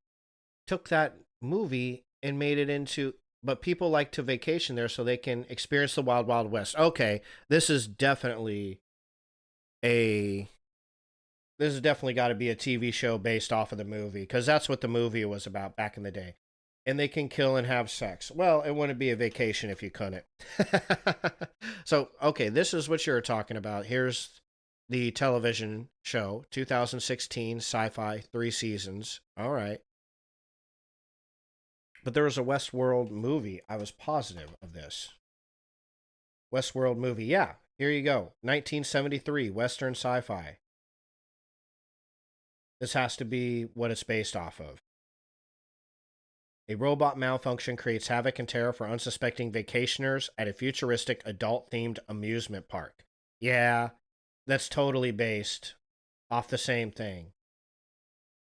took that movie and made it into, but people like to vacation there so they can experience the Wild Wild West. Okay, this is definitely got to be a TV show based off of the movie, because that's what the movie was about back in the day. And they can kill and have sex. Well, it wouldn't be a vacation if you couldn't. So, okay, this is what you're talking about. Here's the television show, 2016 sci-fi, 3 seasons. All right. But there was a Westworld movie. I was positive of this. Westworld movie. Yeah, here you go. 1973, Western sci-fi. This has to be what it's based off of. A robot malfunction creates havoc and terror for unsuspecting vacationers at a futuristic adult-themed amusement park. Yeah, that's totally based off the same thing.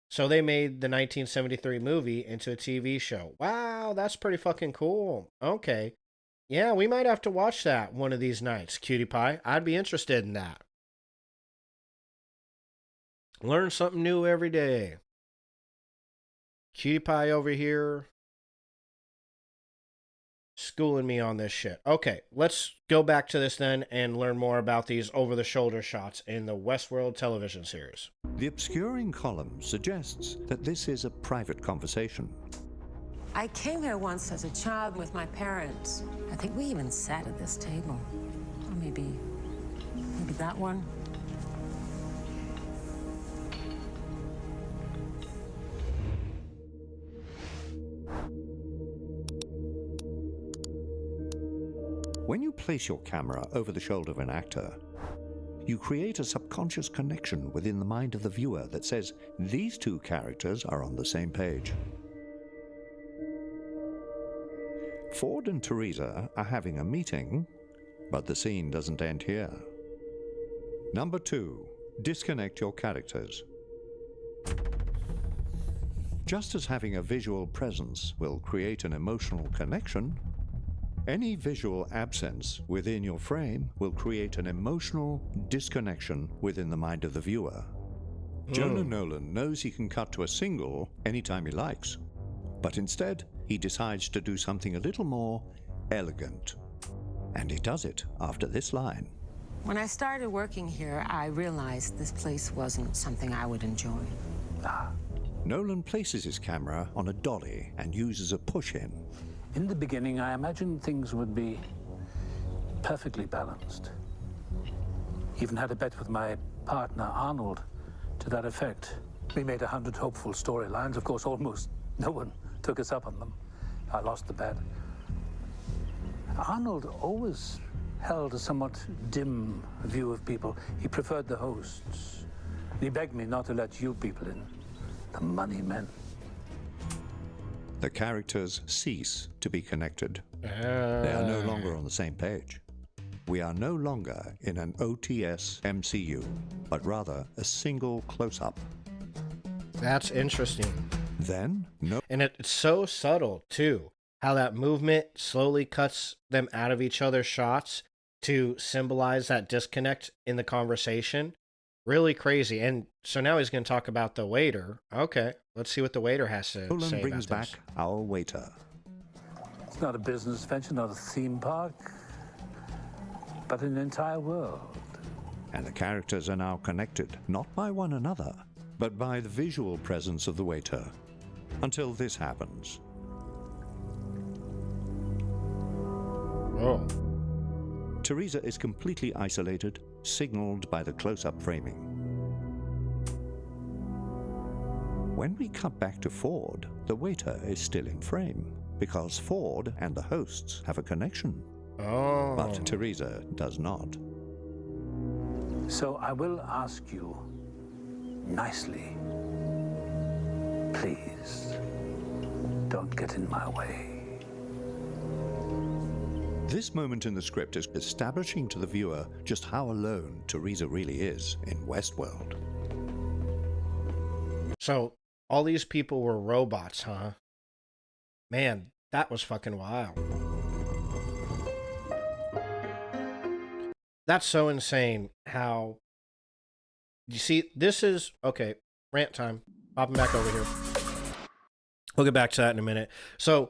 So they made the 1973 movie into a TV show. Wow, that's pretty fucking cool. Okay. Yeah, we might have to watch that one of these nights, Cutie Pie. I'd be interested in that. Learn something new every day. Cutie Pie over here schooling me on this shit. Okay, let's go back to this then and learn more about these over-the-shoulder shots in the Westworld television series. The obscuring column suggests that this is a private conversation. I came here once as a child with my parents. I think we even sat at this table. Or maybe that one. When you place your camera over the shoulder of an actor, you create a subconscious connection within the mind of the viewer that says these two characters are on the same page. Ford and Teresa are having a meeting, but the scene doesn't end here. Number 2, disconnect your characters. Just as having a visual presence will create an emotional connection, any visual absence within your frame will create an emotional disconnection within the mind of the viewer. Jonah Nolan knows he can cut to a single anytime he likes, but instead he decides to do something a little more elegant. And he does it after this line. When I started working here, I realized this place wasn't something I would enjoy. Nolan places his camera on a dolly and uses a push-in. In the beginning, I imagined things would be perfectly balanced. Even had a bet with my partner, Arnold, to that effect. We made 100 hopeful storylines. Of course, almost no one took us up on them. I lost the bet. Arnold always held a somewhat dim view of people. He preferred the hosts. He begged me not to let you people in. The money men. the characters cease to be connected. They are no longer on the same page. We are no longer in an OTS MCU, but rather a single close-up. That's interesting. Then, no... And it's so subtle, too, how that movement slowly cuts them out of each other's shots to symbolize that disconnect in the conversation. Really crazy. And so now he's going to talk about the waiter. Okay, let's see what the waiter has to Nolan say brings about back this. our waiter. It's not a business venture, not a theme park, but an entire world. And the characters are now connected, not by one another, but by the visual presence of the waiter. Until this happens. Oh. Teresa is completely isolated, signaled by the close-up framing. When we cut back to Ford, the waiter is still in frame, because Ford and the hosts have a connection. Oh. But Teresa does not. So I will ask you nicely, please, don't get in my way. This moment in the script is establishing to the viewer just how alone Teresa really is in Westworld. So all these people were robots, huh? Man, that was fucking wild. That's so insane how... You see, this is... Okay, rant time. Popping back over here. We'll get back to that in a minute. So,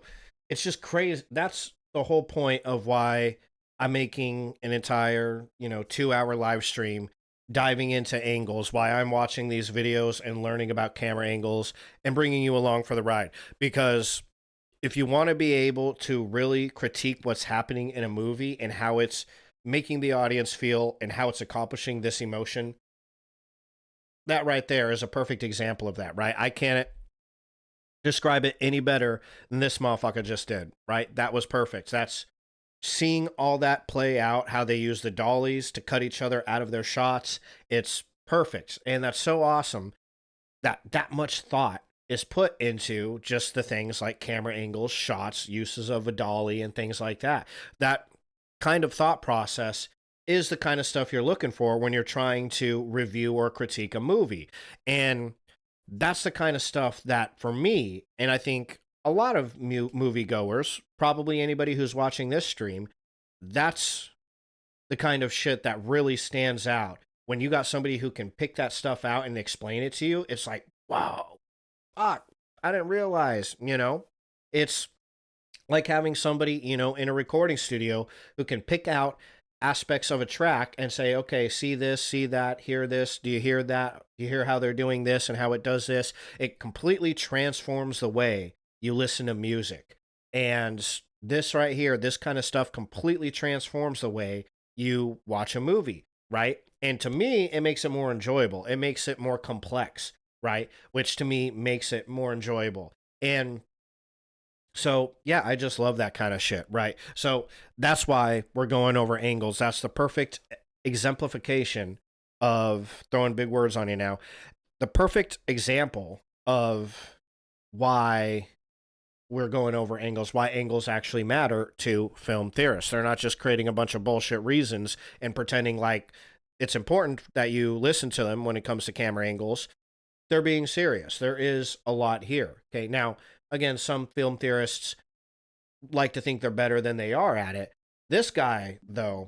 it's just crazy. That's the whole point of why I'm making an entire, 2-hour live stream diving into angles, why I'm watching these videos and learning about camera angles and bringing you along for the ride. Because if you want to be able to really critique what's happening in a movie and how it's making the audience feel and how it's accomplishing this emotion, that right there is a perfect example of that, right? I can't describe it any better than this motherfucker just did, right? That was perfect. That's seeing all that play out, how they use the dollies to cut each other out of their shots. It's perfect. And that's so awesome that that much thought is put into just the things like camera angles, shots, uses of a dolly, and things like that. That kind of thought process is the kind of stuff you're looking for when you're trying to review or critique a movie. And that's the kind of stuff that, for me, and I think a lot of moviegoers, probably anybody who's watching this stream, that's the kind of shit that really stands out. When you got somebody who can pick that stuff out and explain it to you, it's like, wow, fuck, I didn't realize, It's like having somebody, in a recording studio who can pick out aspects of a track and say, okay, see this, see that, hear this, do you hear that? Do you hear how they're doing this and how it does this? It completely transforms the way you listen to music. And this right here, this kind of stuff completely transforms the way you watch a movie, right? And to me, it makes it more enjoyable. It makes it more complex, right? Which to me makes it more enjoyable. And so, yeah, I just love that kind of shit, right? So that's why we're going over angles. That's the perfect exemplification of throwing big words on you now. The perfect example of why we're going over angles, why angles actually matter to film theorists. They're not just creating a bunch of bullshit reasons and pretending like it's important that you listen to them when it comes to camera angles. They're being serious. There is a lot here. Okay, now, again, some film theorists like to think they're better than they are at it. This guy, though,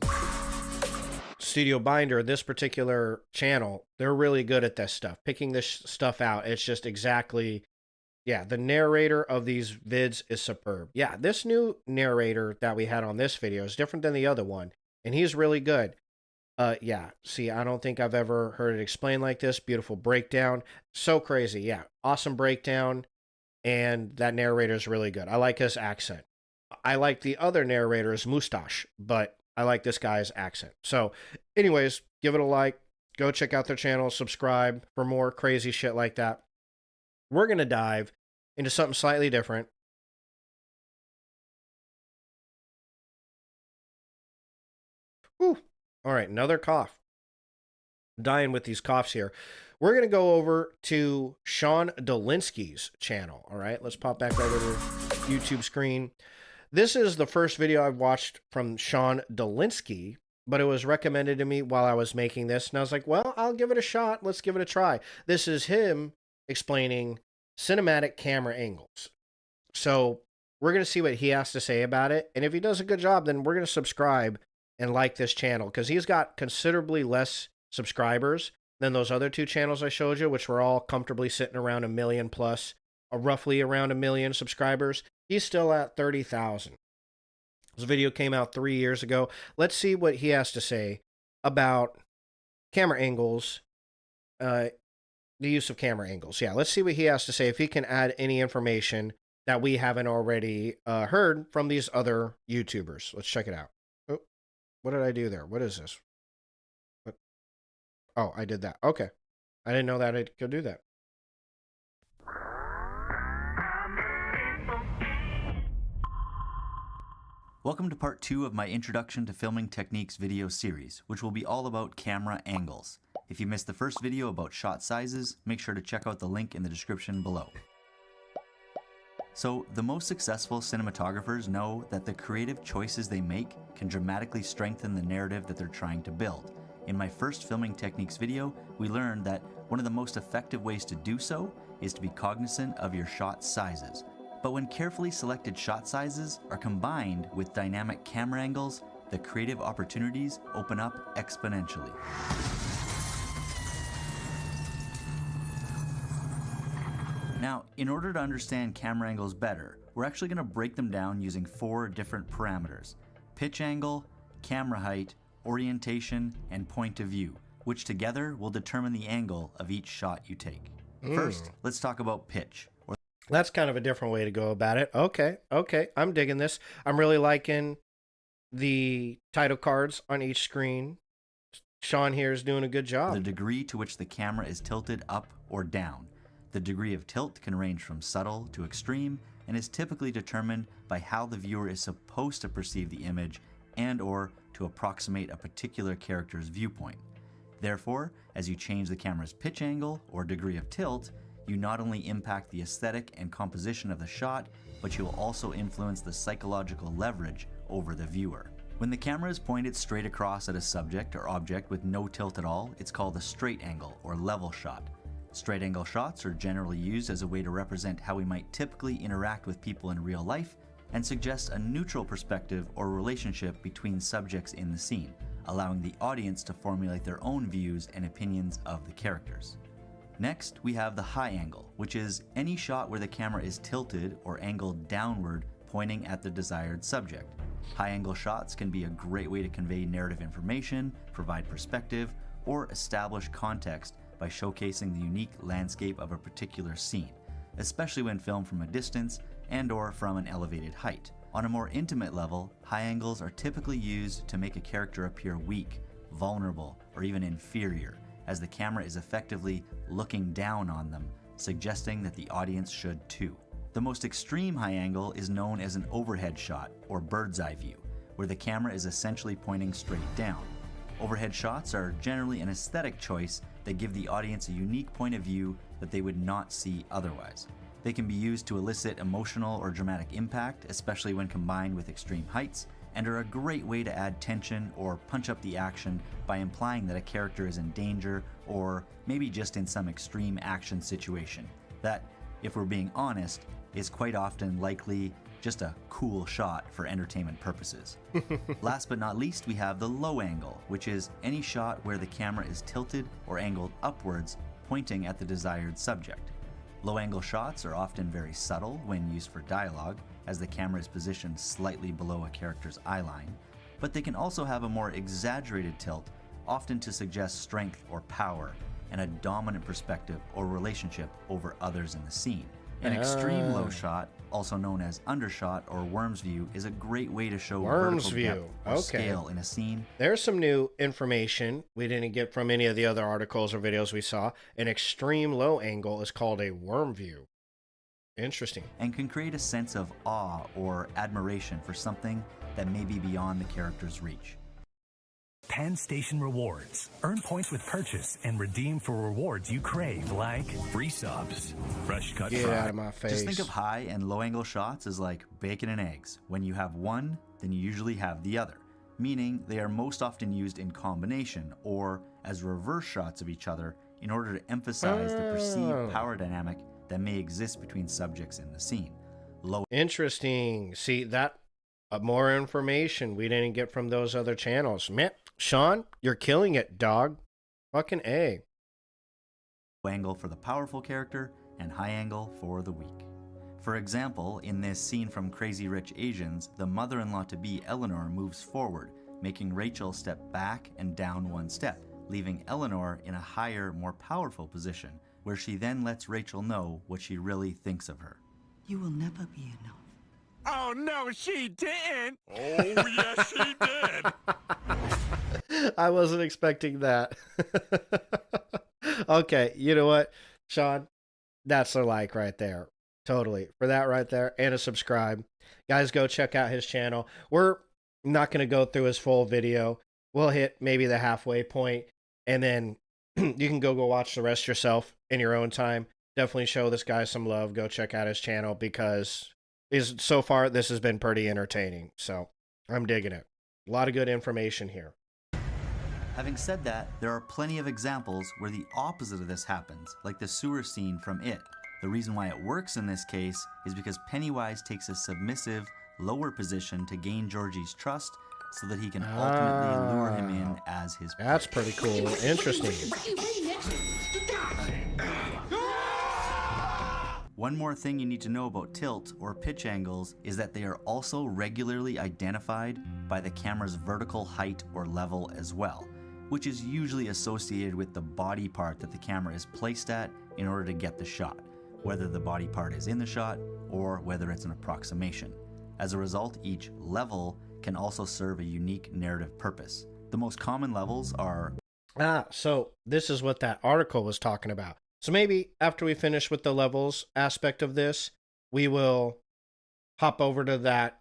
Studio Binder, this particular channel, they're really good at this stuff, picking this stuff out. It's just exactly, yeah, the narrator of these vids is superb. Yeah, this new narrator that we had on this video is different than the other one, and he's really good. Yeah, see, I don't think I've ever heard it explained like this. Beautiful breakdown. So crazy. Yeah, awesome breakdown. And that narrator is really good. I like his accent. I like the other narrator's mustache, but I like this guy's accent. So, anyways, give it a like. Go check out their channel. Subscribe for more crazy shit like that. We're going to dive into something slightly different. Whew. All right, another cough. I'm dying with these coughs here. we're going to go over to Sean Dolinsky's channel. All right, let's pop back over to the YouTube screen. This is the first video I've watched from Sean Dolinsky, but it was recommended to me while I was making this, and I was like, well, I'll give it a shot. Let's give it a try. This is him explaining cinematic camera angles. So we're going to see what he has to say about it, and if he does a good job, then we're going to subscribe and like this channel, because he's got considerably less subscribers than those other two channels I showed you, which were all comfortably sitting around 1 million plus, roughly around 1 million subscribers. He's still at 30,000. This video came out 3 years ago. Let's see what he has to say about camera angles, the use of camera angles. Yeah, let's see what he has to say, if he can add any information that we haven't already heard from these other YouTubers. Let's check it out. Oh, what did I do there? What is this? What? Oh, I did that. Okay. I didn't know that I could do that. Welcome to part 2 of my Introduction to Filming Techniques video series, which will be all about camera angles. If you missed the first video about shot sizes, make sure to check out the link in the description below. So, the most successful cinematographers know that the creative choices they make can dramatically strengthen the narrative that they're trying to build. In my first Filming Techniques video, we learned that one of the most effective ways to do so is to be cognizant of your shot sizes. But when carefully selected shot sizes are combined with dynamic camera angles, the creative opportunities open up exponentially. Now, in order to understand camera angles better, we're actually going to break them down using 4 different parameters: pitch angle, camera height, orientation, and point of view, which together will determine the angle of each shot you take. First, let's talk about pitch. That's kind of a different way to go about it. Okay, I'm digging this. I'm really liking the title cards on each screen. Sean here is doing a good job. The degree to which the camera is tilted up or down. The degree of tilt can range from subtle to extreme and is typically determined by how the viewer is supposed to perceive the image and/or to approximate a particular character's viewpoint. Therefore, as you change the camera's pitch angle or degree of tilt, you not only impact the aesthetic and composition of the shot, but you will also influence the psychological leverage over the viewer. When the camera is pointed straight across at a subject or object with no tilt at all, it's called a straight angle or level shot. Straight angle shots are generally used as a way to represent how we might typically interact with people in real life and suggest a neutral perspective or relationship between subjects in the scene, allowing the audience to formulate their own views and opinions of the characters. Next, we have the high angle, which is any shot where the camera is tilted or angled downward, pointing at the desired subject. High angle shots can be a great way to convey narrative information, provide perspective, or establish context by showcasing the unique landscape of a particular scene, especially when filmed from a distance and/or from an elevated height. On a more intimate level, high angles are typically used to make a character appear weak, vulnerable, or even inferior, as the camera is effectively looking down on them, suggesting that the audience should too. The most extreme high angle is known as an overhead shot, or bird's eye view, where the camera is essentially pointing straight down. Overhead shots are generally an aesthetic choice that give the audience a unique point of view that they would not see otherwise. They can be used to elicit emotional or dramatic impact, especially when combined with extreme heights, and are a great way to add tension or punch up the action by implying that a character is in danger or maybe just in some extreme action situation that, if we're being honest, is quite often likely just a cool shot for entertainment purposes. Last but not least, we have the low angle, which is any shot where the camera is tilted or angled upwards, pointing at the desired subject. Low angle shots are often very subtle when used for dialogue, as the camera is positioned slightly below a character's eye line, but they can also have a more exaggerated tilt, often to suggest strength or power, and a dominant perspective or relationship over others in the scene. An extreme low shot, also known as undershot or worm's view, is a great way to show vertical depth or scale in a scene. There's some new information we didn't get from any of the other articles or videos we saw. An extreme low angle is called a worm view. Interesting. And can create a sense of awe or admiration for something that may be beyond the character's reach. Penn Station Rewards. Earn points with purchase and redeem for rewards you crave, like free subs, fresh cut Get fries. out of my face. Just think of high and low angle shots as like bacon and eggs. When you have one, then you usually have the other, meaning they are most often used in combination or as reverse shots of each other in order to emphasize the perceived power dynamic that may exist between subjects in the scene. Interesting. See, that more information we didn't get from those other channels. Man, Sean, you're killing it, dog. Fucking A. Low angle for the powerful character and high angle for the weak. For example, in this scene from Crazy Rich Asians, the mother-in-law-to-be Eleanor moves forward, making Rachel step back and down one step, leaving Eleanor in a higher, more powerful position, where she then lets Rachel know what she really thinks of her. You will never be enough. Oh, no, she didn't. Oh, yes, she did. I wasn't expecting that. Okay, you know what, Sean? That's a like right there. Totally. For that right there, and a subscribe. Guys, go check out his channel. We're not going to go through his full video. We'll hit maybe the halfway point, and then you can go watch the rest yourself in your own time. Definitely show this guy some love. Go check out his channel because so far this has been pretty entertaining. So I'm digging it. A lot of good information here. Having said that, there are plenty of examples where the opposite of this happens, like the sewer scene from It. The reason why it works in this case is because Pennywise takes a submissive, lower position to gain Georgie's trust so that he can ultimately lure him in as his prey. That's pretty cool. Interesting. One more thing you need to know about tilt or pitch angles is that they are also regularly identified by the camera's vertical height or level as well, which is usually associated with the body part that the camera is placed at in order to get the shot, whether the body part is in the shot or whether it's an approximation. As a result, each level can also serve a unique narrative purpose. The most common levels are... So this is what that article was talking about. So maybe after we finish with the levels aspect of this, we will hop over to that,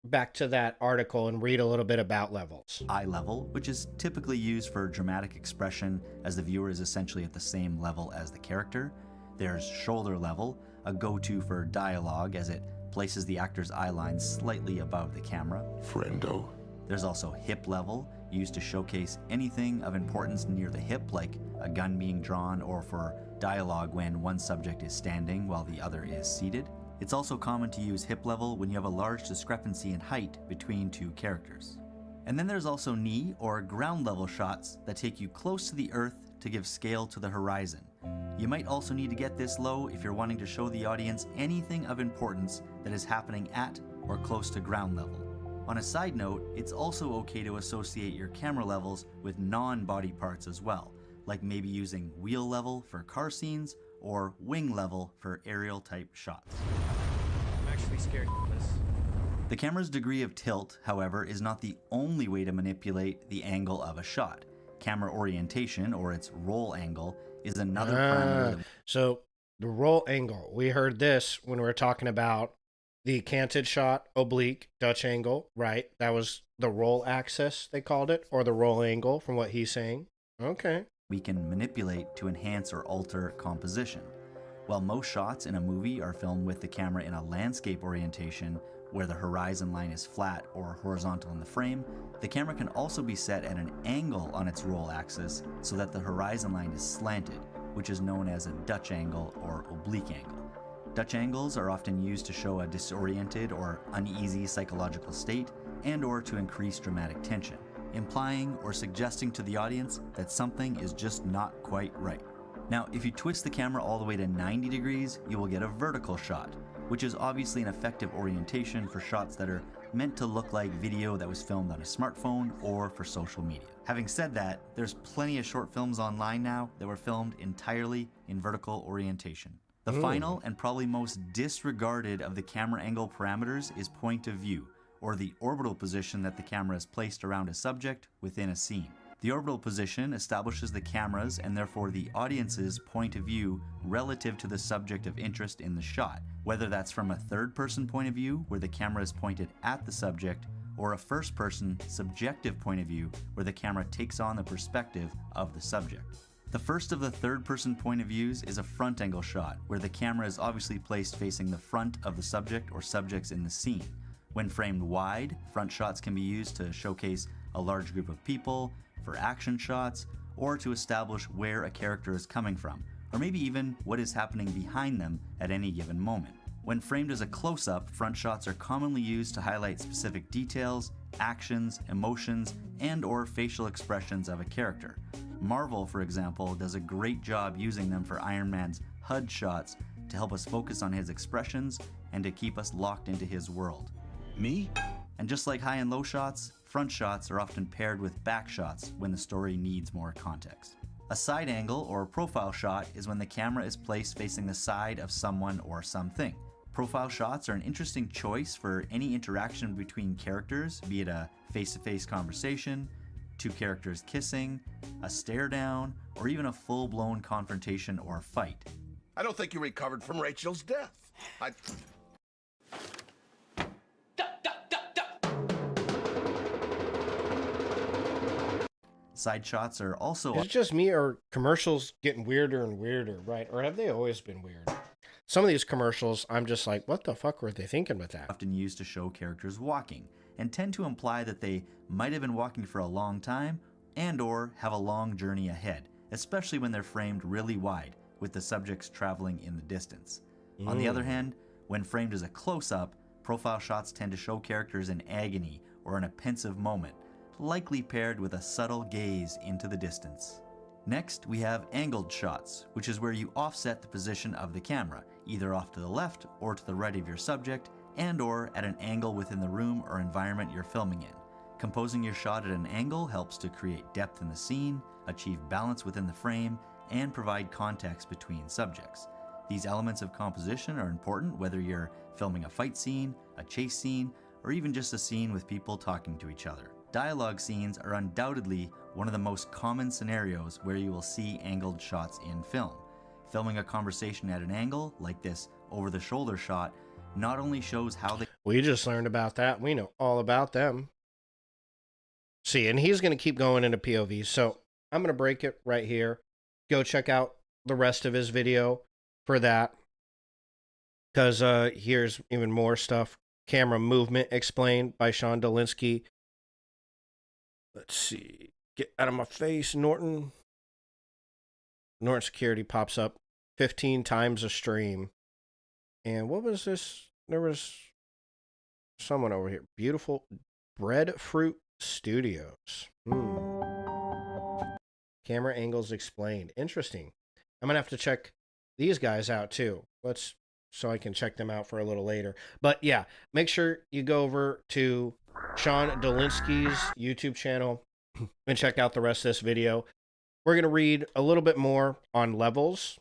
back to that article and read a little bit about levels. Eye level, which is typically used for dramatic expression as the viewer is essentially at the same level as the character. There's shoulder level, a go-to for dialogue as it places the actor's eye line slightly above the camera. Friendo. There's also hip level, used to showcase anything of importance near the hip, like a gun being drawn, or for dialogue when one subject is standing while the other is seated. It's also common to use hip level when you have a large discrepancy in height between two characters. And then there's also knee or ground level shots that take you close to the earth to give scale to the horizon. You might also need to get this low if you're wanting to show the audience anything of importance that is happening at or close to ground level. On a side note, it's also okay to associate your camera levels with non-body parts as well, like maybe using wheel level for car scenes or wing level for aerial type shots. I'm actually scared of this. The camera's degree of tilt, however, is not the only way to manipulate the angle of a shot. Camera orientation, or its roll angle, is another parameter. So the roll angle, we heard this when we were talking about the canted shot, oblique, Dutch angle, right? That was the roll axis, they called it, or the roll angle from what he's saying. Okay. We can manipulate to enhance or alter composition. While most shots in a movie are filmed with the camera in a landscape orientation, where the horizon line is flat or horizontal in the frame, the camera can also be set at an angle on its roll axis so that the horizon line is slanted, which is known as a Dutch angle or oblique angle. Dutch angles are often used to show a disoriented or uneasy psychological state and or to increase dramatic tension, implying or suggesting to the audience that something is just not quite right. Now, if you twist the camera all the way to 90 degrees, you will get a vertical shot, which is obviously an effective orientation for shots that are meant to look like video that was filmed on a smartphone or for social media. Having said that, there's plenty of short films online now that were filmed entirely in vertical orientation. The final and probably most disregarded of the camera angle parameters is point of view, or the orbital position that the camera is placed around a subject within a scene. The orbital position establishes the camera's and therefore the audience's point of view relative to the subject of interest in the shot, whether that's from a third-person point of view where the camera is pointed at the subject, or a first-person, subjective point of view where the camera takes on the perspective of the subject. The first of the third-person point of views is a front-angle shot, where the camera is obviously placed facing the front of the subject or subjects in the scene. When framed wide, front shots can be used to showcase a large group of people, for action shots, or to establish where a character is coming from, or maybe even what is happening behind them at any given moment. When framed as a close-up, front shots are commonly used to highlight specific details, actions, emotions, and/or facial expressions of a character. Marvel, for example, does a great job using them for Iron Man's HUD shots to help us focus on his expressions and to keep us locked into his world. Me? And just like high and low shots, front shots are often paired with back shots when the story needs more context. A side angle or profile shot is when the camera is placed facing the side of someone or something. Profile shots are an interesting choice for any interaction between characters, be it a face-to-face conversation, two characters kissing, a stare down, or even a full-blown confrontation or fight. I don't think you recovered from Rachel's death. Side shots are also... Is it just me, or commercials getting weirder and weirder, right? Or have they always been weird? Some of these commercials, I'm just like, what the fuck were they thinking with that? Often used to show characters walking, and tend to imply that they might have been walking for a long time and/or have a long journey ahead, especially when they're framed really wide, with the subjects traveling in the distance. On the other hand, when framed as a close-up, profile shots tend to show characters in agony or in a pensive moment, likely paired with a subtle gaze into the distance. Next, we have angled shots, which is where you offset the position of the camera, either off to the left or to the right of your subject, and/or at an angle within the room or environment you're filming in. Composing your shot at an angle helps to create depth in the scene, achieve balance within the frame, and provide context between subjects. These elements of composition are important whether you're filming a fight scene, a chase scene, or even just a scene with people talking to each other. Dialogue scenes are undoubtedly one of the most common scenarios where you will see angled shots in film. Filming a conversation at an angle, like this over-the-shoulder shot, not only shows how the... We just learned about that. We know all about them. See, and he's going to keep going into POVs, so I'm going to break it right here. Go check out the rest of his video for that, because here's even more stuff. Camera movement explained by Sean Dolinsky. Let's see. Get out of my face, Norton. Norton Security pops up 15 times a stream. And what was this? There was someone over here. Beautiful Breadfruit Studios. Camera angles explained. Interesting. I'm going to have to check these guys out too. So I can check them out for a little later. But yeah, make sure you go over to Sean Dolinsky's YouTube channel and check out the rest of this video. We're going to read a little bit more on levels.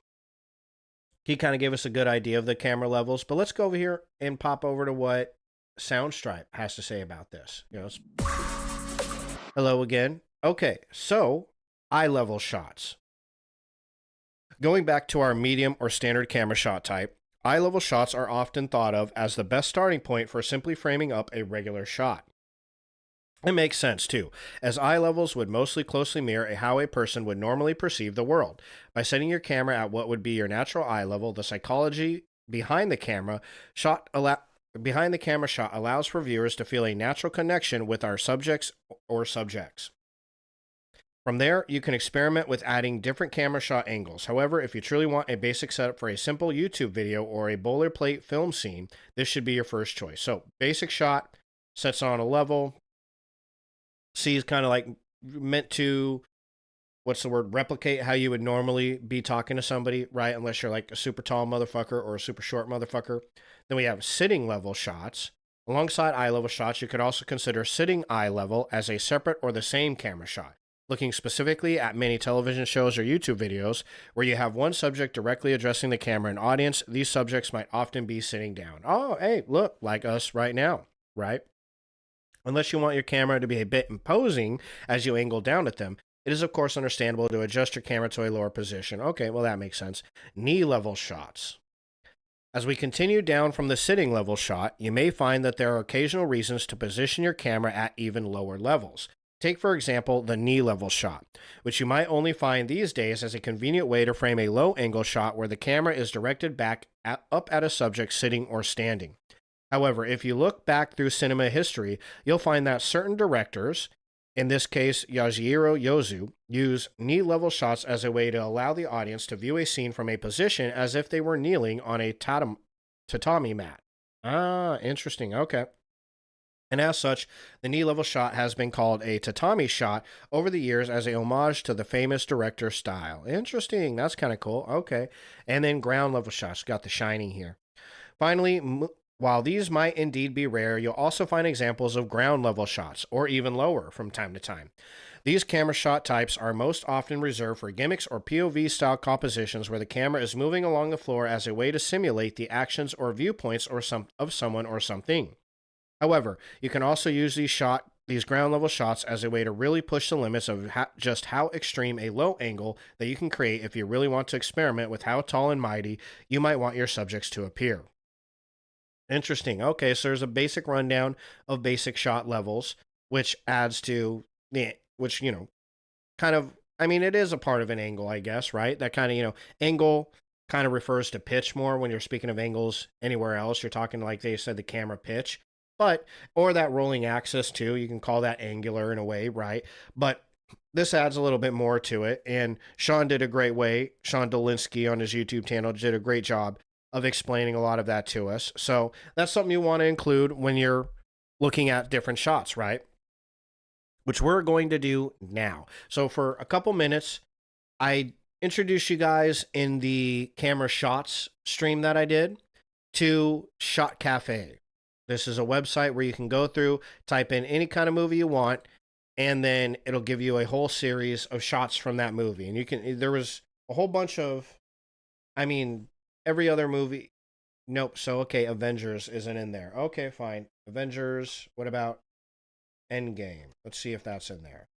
He kind of gave us a good idea of the camera levels, but let's go over here and pop over to what Soundstripe has to say about this. Hello again. Okay, so eye level shots. Going back to our medium or standard camera shot type, eye level shots are often thought of as the best starting point for simply framing up a regular shot. It makes sense too, as eye levels would mostly closely mirror how a person would normally perceive the world. By setting your camera at what would be your natural eye level, the psychology behind the camera shot allows for viewers to feel a natural connection with our subjects or subjects. From there, you can experiment with adding different camera shot angles. However, if you truly want a basic setup for a simple YouTube video or a boilerplate film scene, this should be your first choice. So, basic shot, sets on a level. C is kind of like meant to, replicate how you would normally be talking to somebody, right? Unless you're like a super tall motherfucker or a super short motherfucker. Then we have sitting level shots. Alongside eye level shots, you could also consider sitting eye level as a separate or the same camera shot. Looking specifically at many television shows or YouTube videos where you have one subject directly addressing the camera and audience, these subjects might often be sitting down. Oh, hey, look, like us right now, right? Unless you want your camera to be a bit imposing as you angle down at them, it is of course understandable to adjust your camera to a lower position. Okay, well that makes sense. Knee level shots. As we continue down from the sitting level shot, you may find that there are occasional reasons to position your camera at even lower levels. Take, for example, the knee level shot, which you might only find these days as a convenient way to frame a low angle shot where the camera is directed up at a subject sitting or standing. However, if you look back through cinema history, you'll find that certain directors, in this case Yasujiro Yozu, use knee-level shots as a way to allow the audience to view a scene from a position as if they were kneeling on a tatami mat. Ah, interesting. Okay. And as such, the knee-level shot has been called a tatami shot over the years as a homage to the famous director style. Interesting. That's kind of cool. Okay. And then ground-level shots. Got The Shining here. Finally, while these might indeed be rare, you'll also find examples of ground level shots, or even lower from time to time. These camera shot types are most often reserved for gimmicks or POV style compositions where the camera is moving along the floor as a way to simulate the actions or viewpoints of someone or something. However, you can also use these ground level shots as a way to really push the limits of just how extreme a low angle that you can create if you really want to experiment with how tall and mighty you might want your subjects to appear. Interesting. Okay, so there's a basic rundown of basic shot levels, which adds to which, kind of, I mean, it is a part of an angle, I guess, right? That kind of, angle kind of refers to pitch more when you're speaking of angles anywhere else. You're talking like they said, the camera pitch, or that rolling axis too. You can call that angular in a way, right? But this adds a little bit more to it. And Sean did a great way. Sean Dolinsky on his YouTube channel did a great job of explaining a lot of that to us. So that's something you want to include when you're looking at different shots, right? Which we're going to do now. So for a couple minutes, I introduced you guys in the camera shots stream that I did to Shot Cafe. This is a website where you can go through, type in any kind of movie you want, and then it'll give you a whole series of shots from that movie. And there was a whole bunch of, every other movie. Nope. So, okay, Avengers isn't in there. Okay, fine. Avengers. What about Endgame? Let's see if that's in there.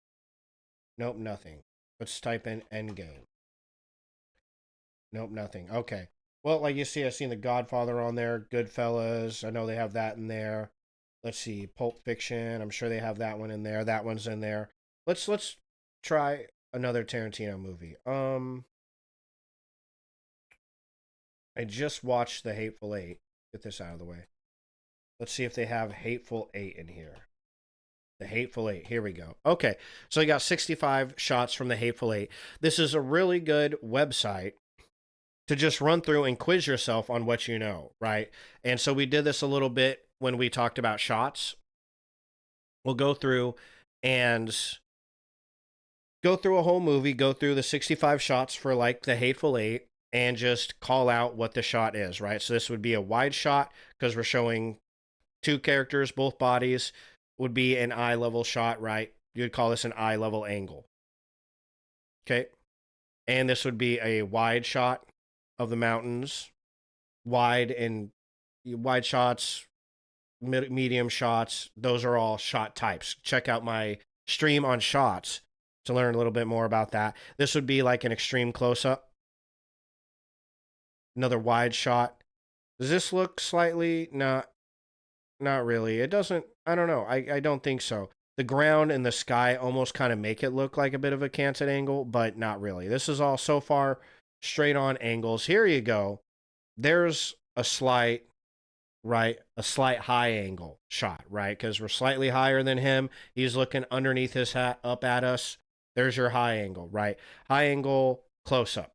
Nope, nothing. Let's type in Endgame. Nope, nothing. Okay. Well, like you see, I've seen The Godfather on there. Goodfellas. I know they have that in there. Let's see. Pulp Fiction. I'm sure they have that one in there. That one's in there. Let's try another Tarantino movie. I just watched The Hateful Eight. Get this out of the way. Let's see if they have Hateful Eight in here. The Hateful Eight. Here we go. Okay. So I got 65 shots from The Hateful Eight. This is a really good website to just run through and quiz yourself on what you know, right? And so we did this a little bit when we talked about shots. We'll go through and go through a whole movie, go through the 65 shots for like The Hateful Eight, and just call out what the shot is, right? So this would be a wide shot because we're showing two characters, both bodies, would be an eye level shot, right? You'd call this an eye level angle. Okay. And this would be a wide shot of the mountains, wide shots, medium shots. Those are all shot types. Check out my stream on shots to learn a little bit more about that. This would be like an extreme close-up. Another wide shot. Does this look slightly? Not really. It doesn't. I don't know. I don't think so. The ground and the sky almost kind of make it look like a bit of a canted angle, but not really. This is all so far straight on angles. Here you go. There's a slight high angle shot, right? Because we're slightly higher than him. He's looking underneath his hat up at us. There's your high angle, right? High angle close up.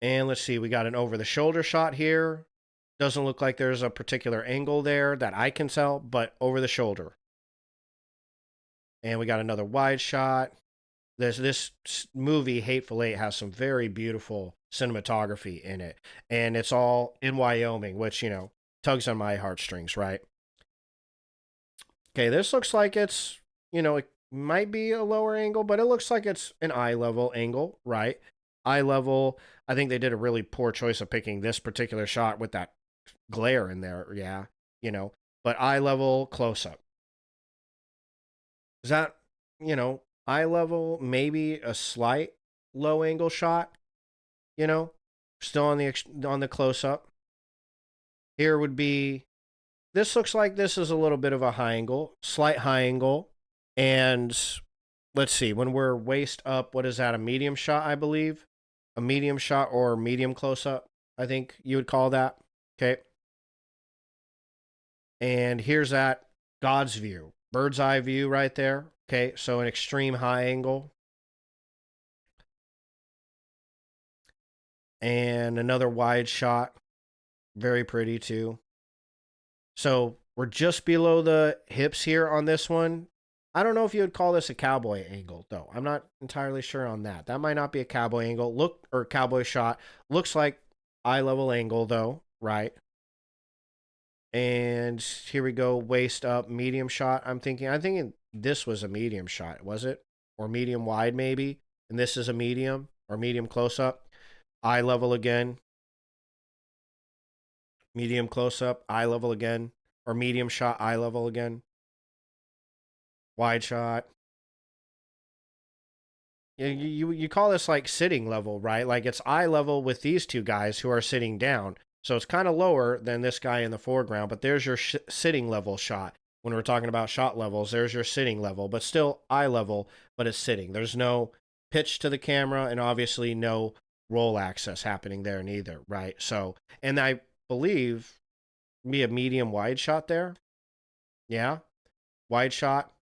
And let's see, we got an over-the-shoulder shot here. Doesn't look like there's a particular angle there that I can tell, but over the shoulder. And we got another wide shot. This movie, Hateful Eight, has some very beautiful cinematography in it. And it's all in Wyoming, which, tugs on my heartstrings, right? Okay, this looks like it's, it might be a lower angle, but it looks like it's an eye level angle, right? Eye level. I think they did a really poor choice of picking this particular shot with that glare in there. Yeah, but eye level close up. Is that, eye level, maybe a slight low angle shot, Still on the close up. Here would be, this looks like this is a little bit of a high angle, slight high angle. And let's see, when we're waist up, what is that? A medium shot, I believe. A medium shot or medium close up, I think you would call that. Okay. And here's that God's view, bird's eye view right there. Okay. So an extreme high angle. And another wide shot. Very pretty too. So we're just below the hips here on this one. I don't know if you would call this a cowboy angle, though. I'm not entirely sure on that. That might not be a cowboy angle. Or cowboy shot. Looks like eye level angle, though, right? And here we go, waist up, medium shot. I'm thinking this was a medium shot, was it? Or medium wide, maybe? And this is a medium or medium close up. Eye level again. Medium close up, eye level again. Or medium shot, eye level again. Wide shot. You call this like sitting level, right? Like it's eye level with these two guys who are sitting down. So it's kind of lower than this guy in the foreground, but there's your sitting level shot. When we're talking about shot levels, there's your sitting level, but still eye level, but it's sitting. There's no pitch to the camera and obviously no roll access happening there neither, right? So, and I believe be a medium wide shot there. Yeah. Wide shot.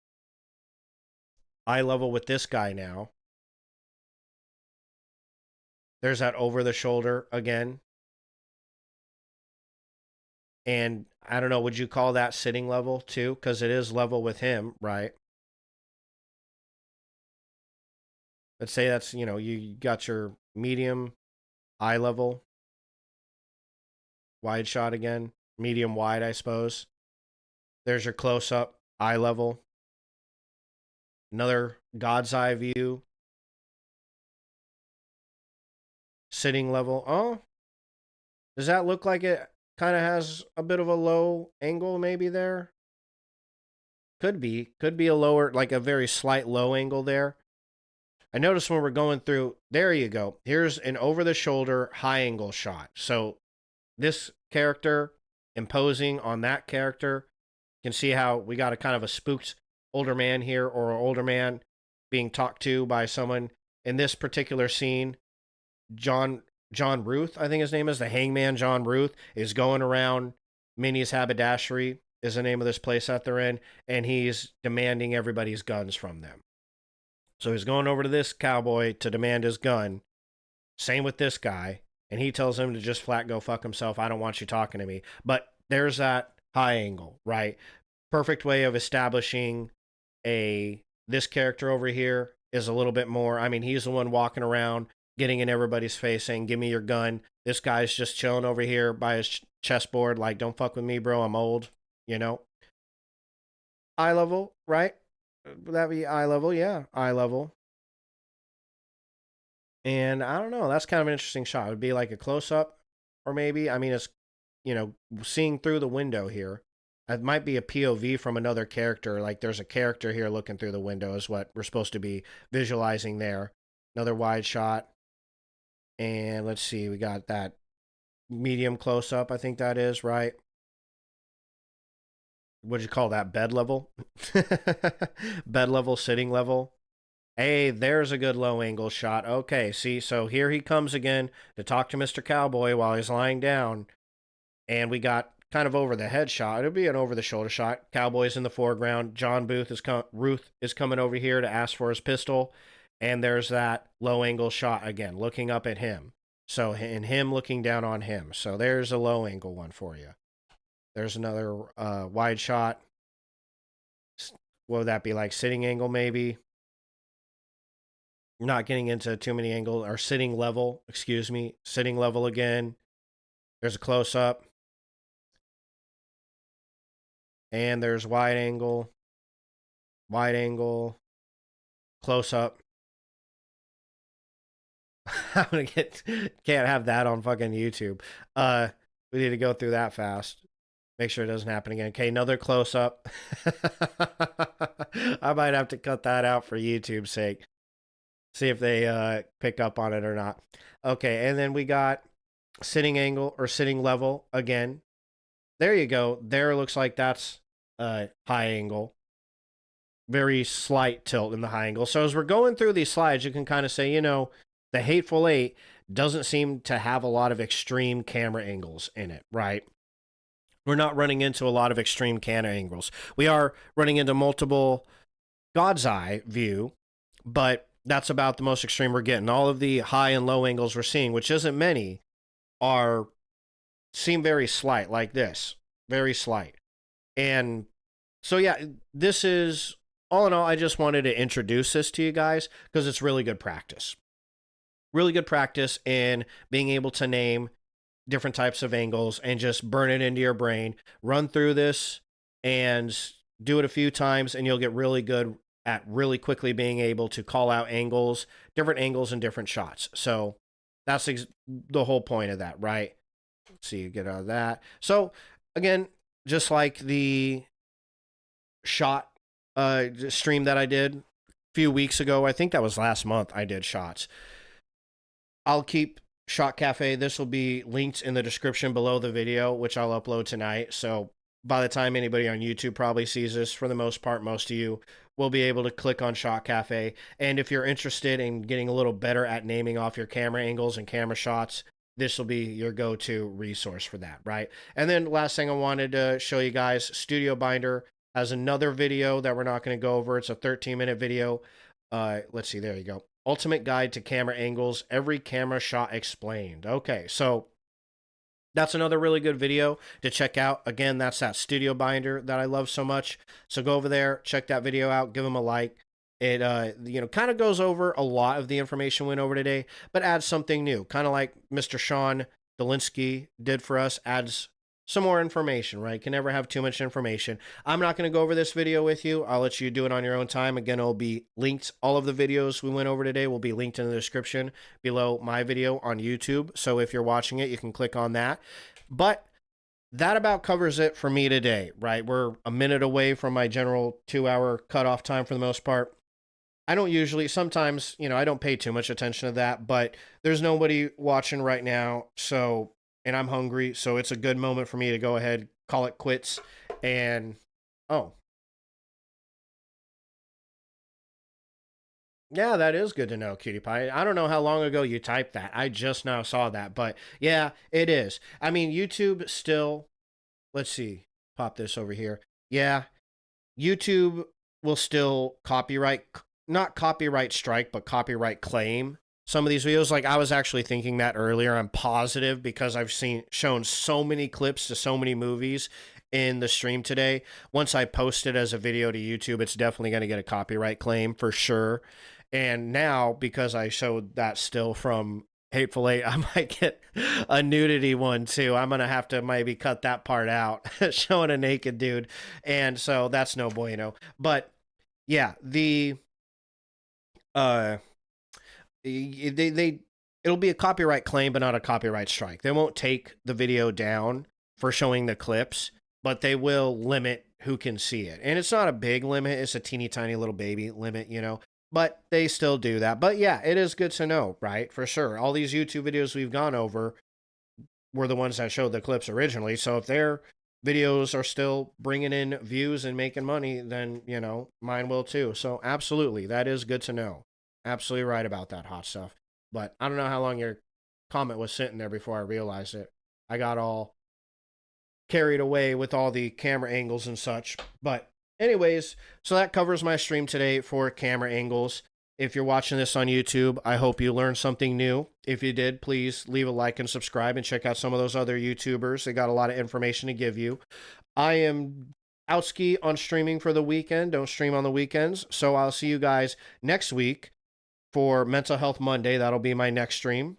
Eye level with this guy now. There's that over the shoulder again. And I don't know, would you call that sitting level too? Because it is level with him, right? Let's say that's, you got your medium eye level. Wide shot again. Medium wide, I suppose. There's your close up, eye level. Another God's eye view. Sitting level. Oh, does that look like it kind of has a bit of a low angle maybe there? Could be a lower, like a very slight low angle there. I noticed when we're going through, there you go. Here's an over the shoulder high angle shot. So this character imposing on that character, you can see how we got a kind of a spooked older man here, or an older man being talked to by someone. In this particular scene, John Ruth, I think his name is, the hangman John Ruth, is going around Minnie's haberdashery is the name of this place that they're in, and he's demanding everybody's guns from them. So he's going over to this cowboy to demand his gun. Same with this guy. And he tells him to just flat go fuck himself. I don't want you talking to me. But there's that high angle, right? Perfect way of establishing this character over here is a little bit more. I mean, he's the one walking around, getting in everybody's face, saying, give me your gun. This guy's just chilling over here by his chessboard, like, don't fuck with me, bro. I'm old, Eye level, right? Would that be eye level? Yeah, eye level. And I don't know. That's kind of an interesting shot. It would be like a close up, or maybe, I mean, it's, seeing through the window here. It might be a POV from another character. Like there's a character here looking through the window is what we're supposed to be visualizing there. Another wide shot. And let's see, we got that medium close up. I think that is, right? What'd you call that? Bed level? Bed level, sitting level. Hey, there's a good low angle shot. Okay, see, so here he comes again to talk to Mr. Cowboy while he's lying down. And we got kind of over the head shot. It'll be an over the shoulder shot. Cowboy's in the foreground. Ruth is coming over here to ask for his pistol. And there's that low angle shot again, looking up at him. So, and him looking down on him. So there's a low angle one for you. There's another wide shot. What would that be, like sitting angle maybe? Not getting into too many angles, or sitting level, excuse me. Sitting level again. There's a close up. And there's wide angle, close up. I'm gonna can't have that on fucking YouTube. We need to go through that fast. Make sure it doesn't happen again. Okay, another close up. I might have to cut that out for YouTube's sake. See if they pick up on it or not. Okay, and then we got sitting angle or sitting level again. There you go. There looks like that's a high angle. Very slight tilt in the high angle. So as we're going through these slides, you can kind of say, the Hateful Eight doesn't seem to have a lot of extreme camera angles in it, right? We're not running into a lot of extreme camera angles. We are running into multiple God's eye view, but that's about the most extreme we're getting. All of the high and low angles we're seeing, which isn't many, seem very slight, like this. Very slight. And so, yeah, this is, all in all, I just wanted to introduce this to you guys because it's really good practice. Really good practice in being able to name different types of angles and just burn it into your brain. Run through this and do it a few times, and you'll get really good at really quickly being able to call out different angles and different shots. So that's the whole point of that, right? Let's see, you get out of that. So again, just like the shot stream that I did a few weeks ago, I think that was last month I did shots. I'll keep Shot Cafe. This will be linked in the description below the video, which I'll upload tonight. So by the time anybody on YouTube probably sees this, for the most part, most of you will be able to click on Shot Cafe. And if you're interested in getting a little better at naming off your camera angles and camera shots, this will be your go-to resource for that, right? And then last thing I wanted to show you guys, Studio Binder has another video that we're not going to go over. It's a 13-minute video. Let's see, there you go. Ultimate Guide to Camera Angles, Every Camera Shot Explained. Okay, so that's another really good video to check out. Again, that's that Studio Binder that I love so much. So go over there, check that video out, give them a like. It, kind of goes over a lot of the information we went over today, but adds something new. Kind of like Mr. Sean Dolinsky did for us, adds some more information, right? Can never have too much information. I'm not going to go over this video with you. I'll let you do it on your own time. Again, it'll be linked. All of the videos we went over today will be linked in the description below my video on YouTube. So if you're watching it, you can click on that. But that about covers it for me today, right? We're a minute away from my general 2-hour cutoff time for the most part. I don't usually, sometimes, I don't pay too much attention to that, but there's nobody watching right now. So, and I'm hungry, so it's a good moment for me to go ahead, call it quits, and, oh. Yeah, that is good to know, Cutie Pie. I don't know how long ago you typed that. I just now saw that, but yeah, it is. I mean, YouTube still, let's see, pop this over here. Yeah, YouTube will still not copyright strike, but copyright claim some of these videos. Like, I was actually thinking that earlier. I'm positive because I've shown so many clips to so many movies in the stream today. Once I post it as a video to YouTube, it's definitely going to get a copyright claim for sure. And now, because I showed that still from Hateful Eight, I might get a nudity one too. I'm going to have to maybe cut that part out, showing a naked dude. And so that's no bueno. But yeah, it'll be a copyright claim, but not a copyright strike. They won't take the video down for showing the clips, but they will limit who can see it. And it's not a big limit. It's a teeny tiny little baby limit, but they still do that. But yeah, it is good to know, right? For sure. All these YouTube videos we've gone over were the ones that showed the clips originally. So if their videos are still bringing in views and making money, then, mine will too. So absolutely, that is good to know. Absolutely right about that, Hot Stuff. But I don't know how long your comment was sitting there before I realized it. I got all carried away with all the camera angles and such. But anyways, so that covers my stream today for camera angles. If you're watching this on YouTube, I hope you learned something new. If you did, please leave a like and subscribe and check out some of those other YouTubers. They got a lot of information to give you. I am outski on streaming for the weekend. Don't stream on the weekends. So I'll see you guys next week for Mental Health Monday. That'll be my next stream.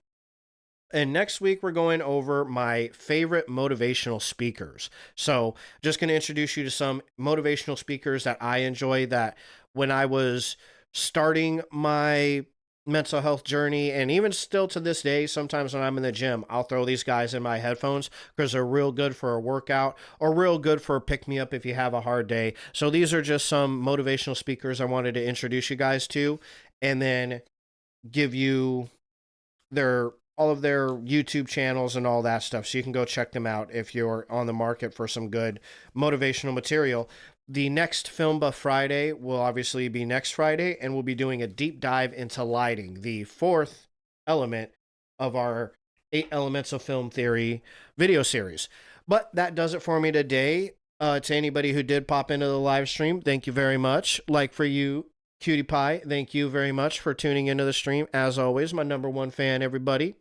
And next week, we're going over my favorite motivational speakers. So just going to introduce you to some motivational speakers that I enjoy, that when I was starting my mental health journey, and even still to this day, sometimes when I'm in the gym, I'll throw these guys in my headphones because they're real good for a workout or real good for a pick-me-up if you have a hard day. So these are just some motivational speakers I wanted to introduce you guys to, and then give you their all of their YouTube channels and all that stuff. So you can go check them out if you're on the market for some good motivational material. The next Film Buff Friday will obviously be next Friday, and we'll be doing a deep dive into lighting, the fourth element of our 8 Elements of Film Theory video series. But that does it for me today. To anybody who did pop into the live stream, thank you very much. Like for you, Cutie Pie, thank you very much for tuning into the stream. As always, my #1 fan, everybody.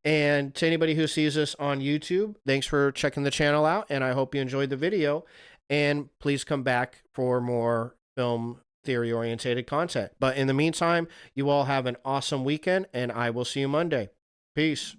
And to anybody who sees us on YouTube, thanks for checking the channel out, and I hope you enjoyed the video. And please come back for more film theory orientated content. But in the meantime, you all have an awesome weekend, and I will see you Monday. Peace.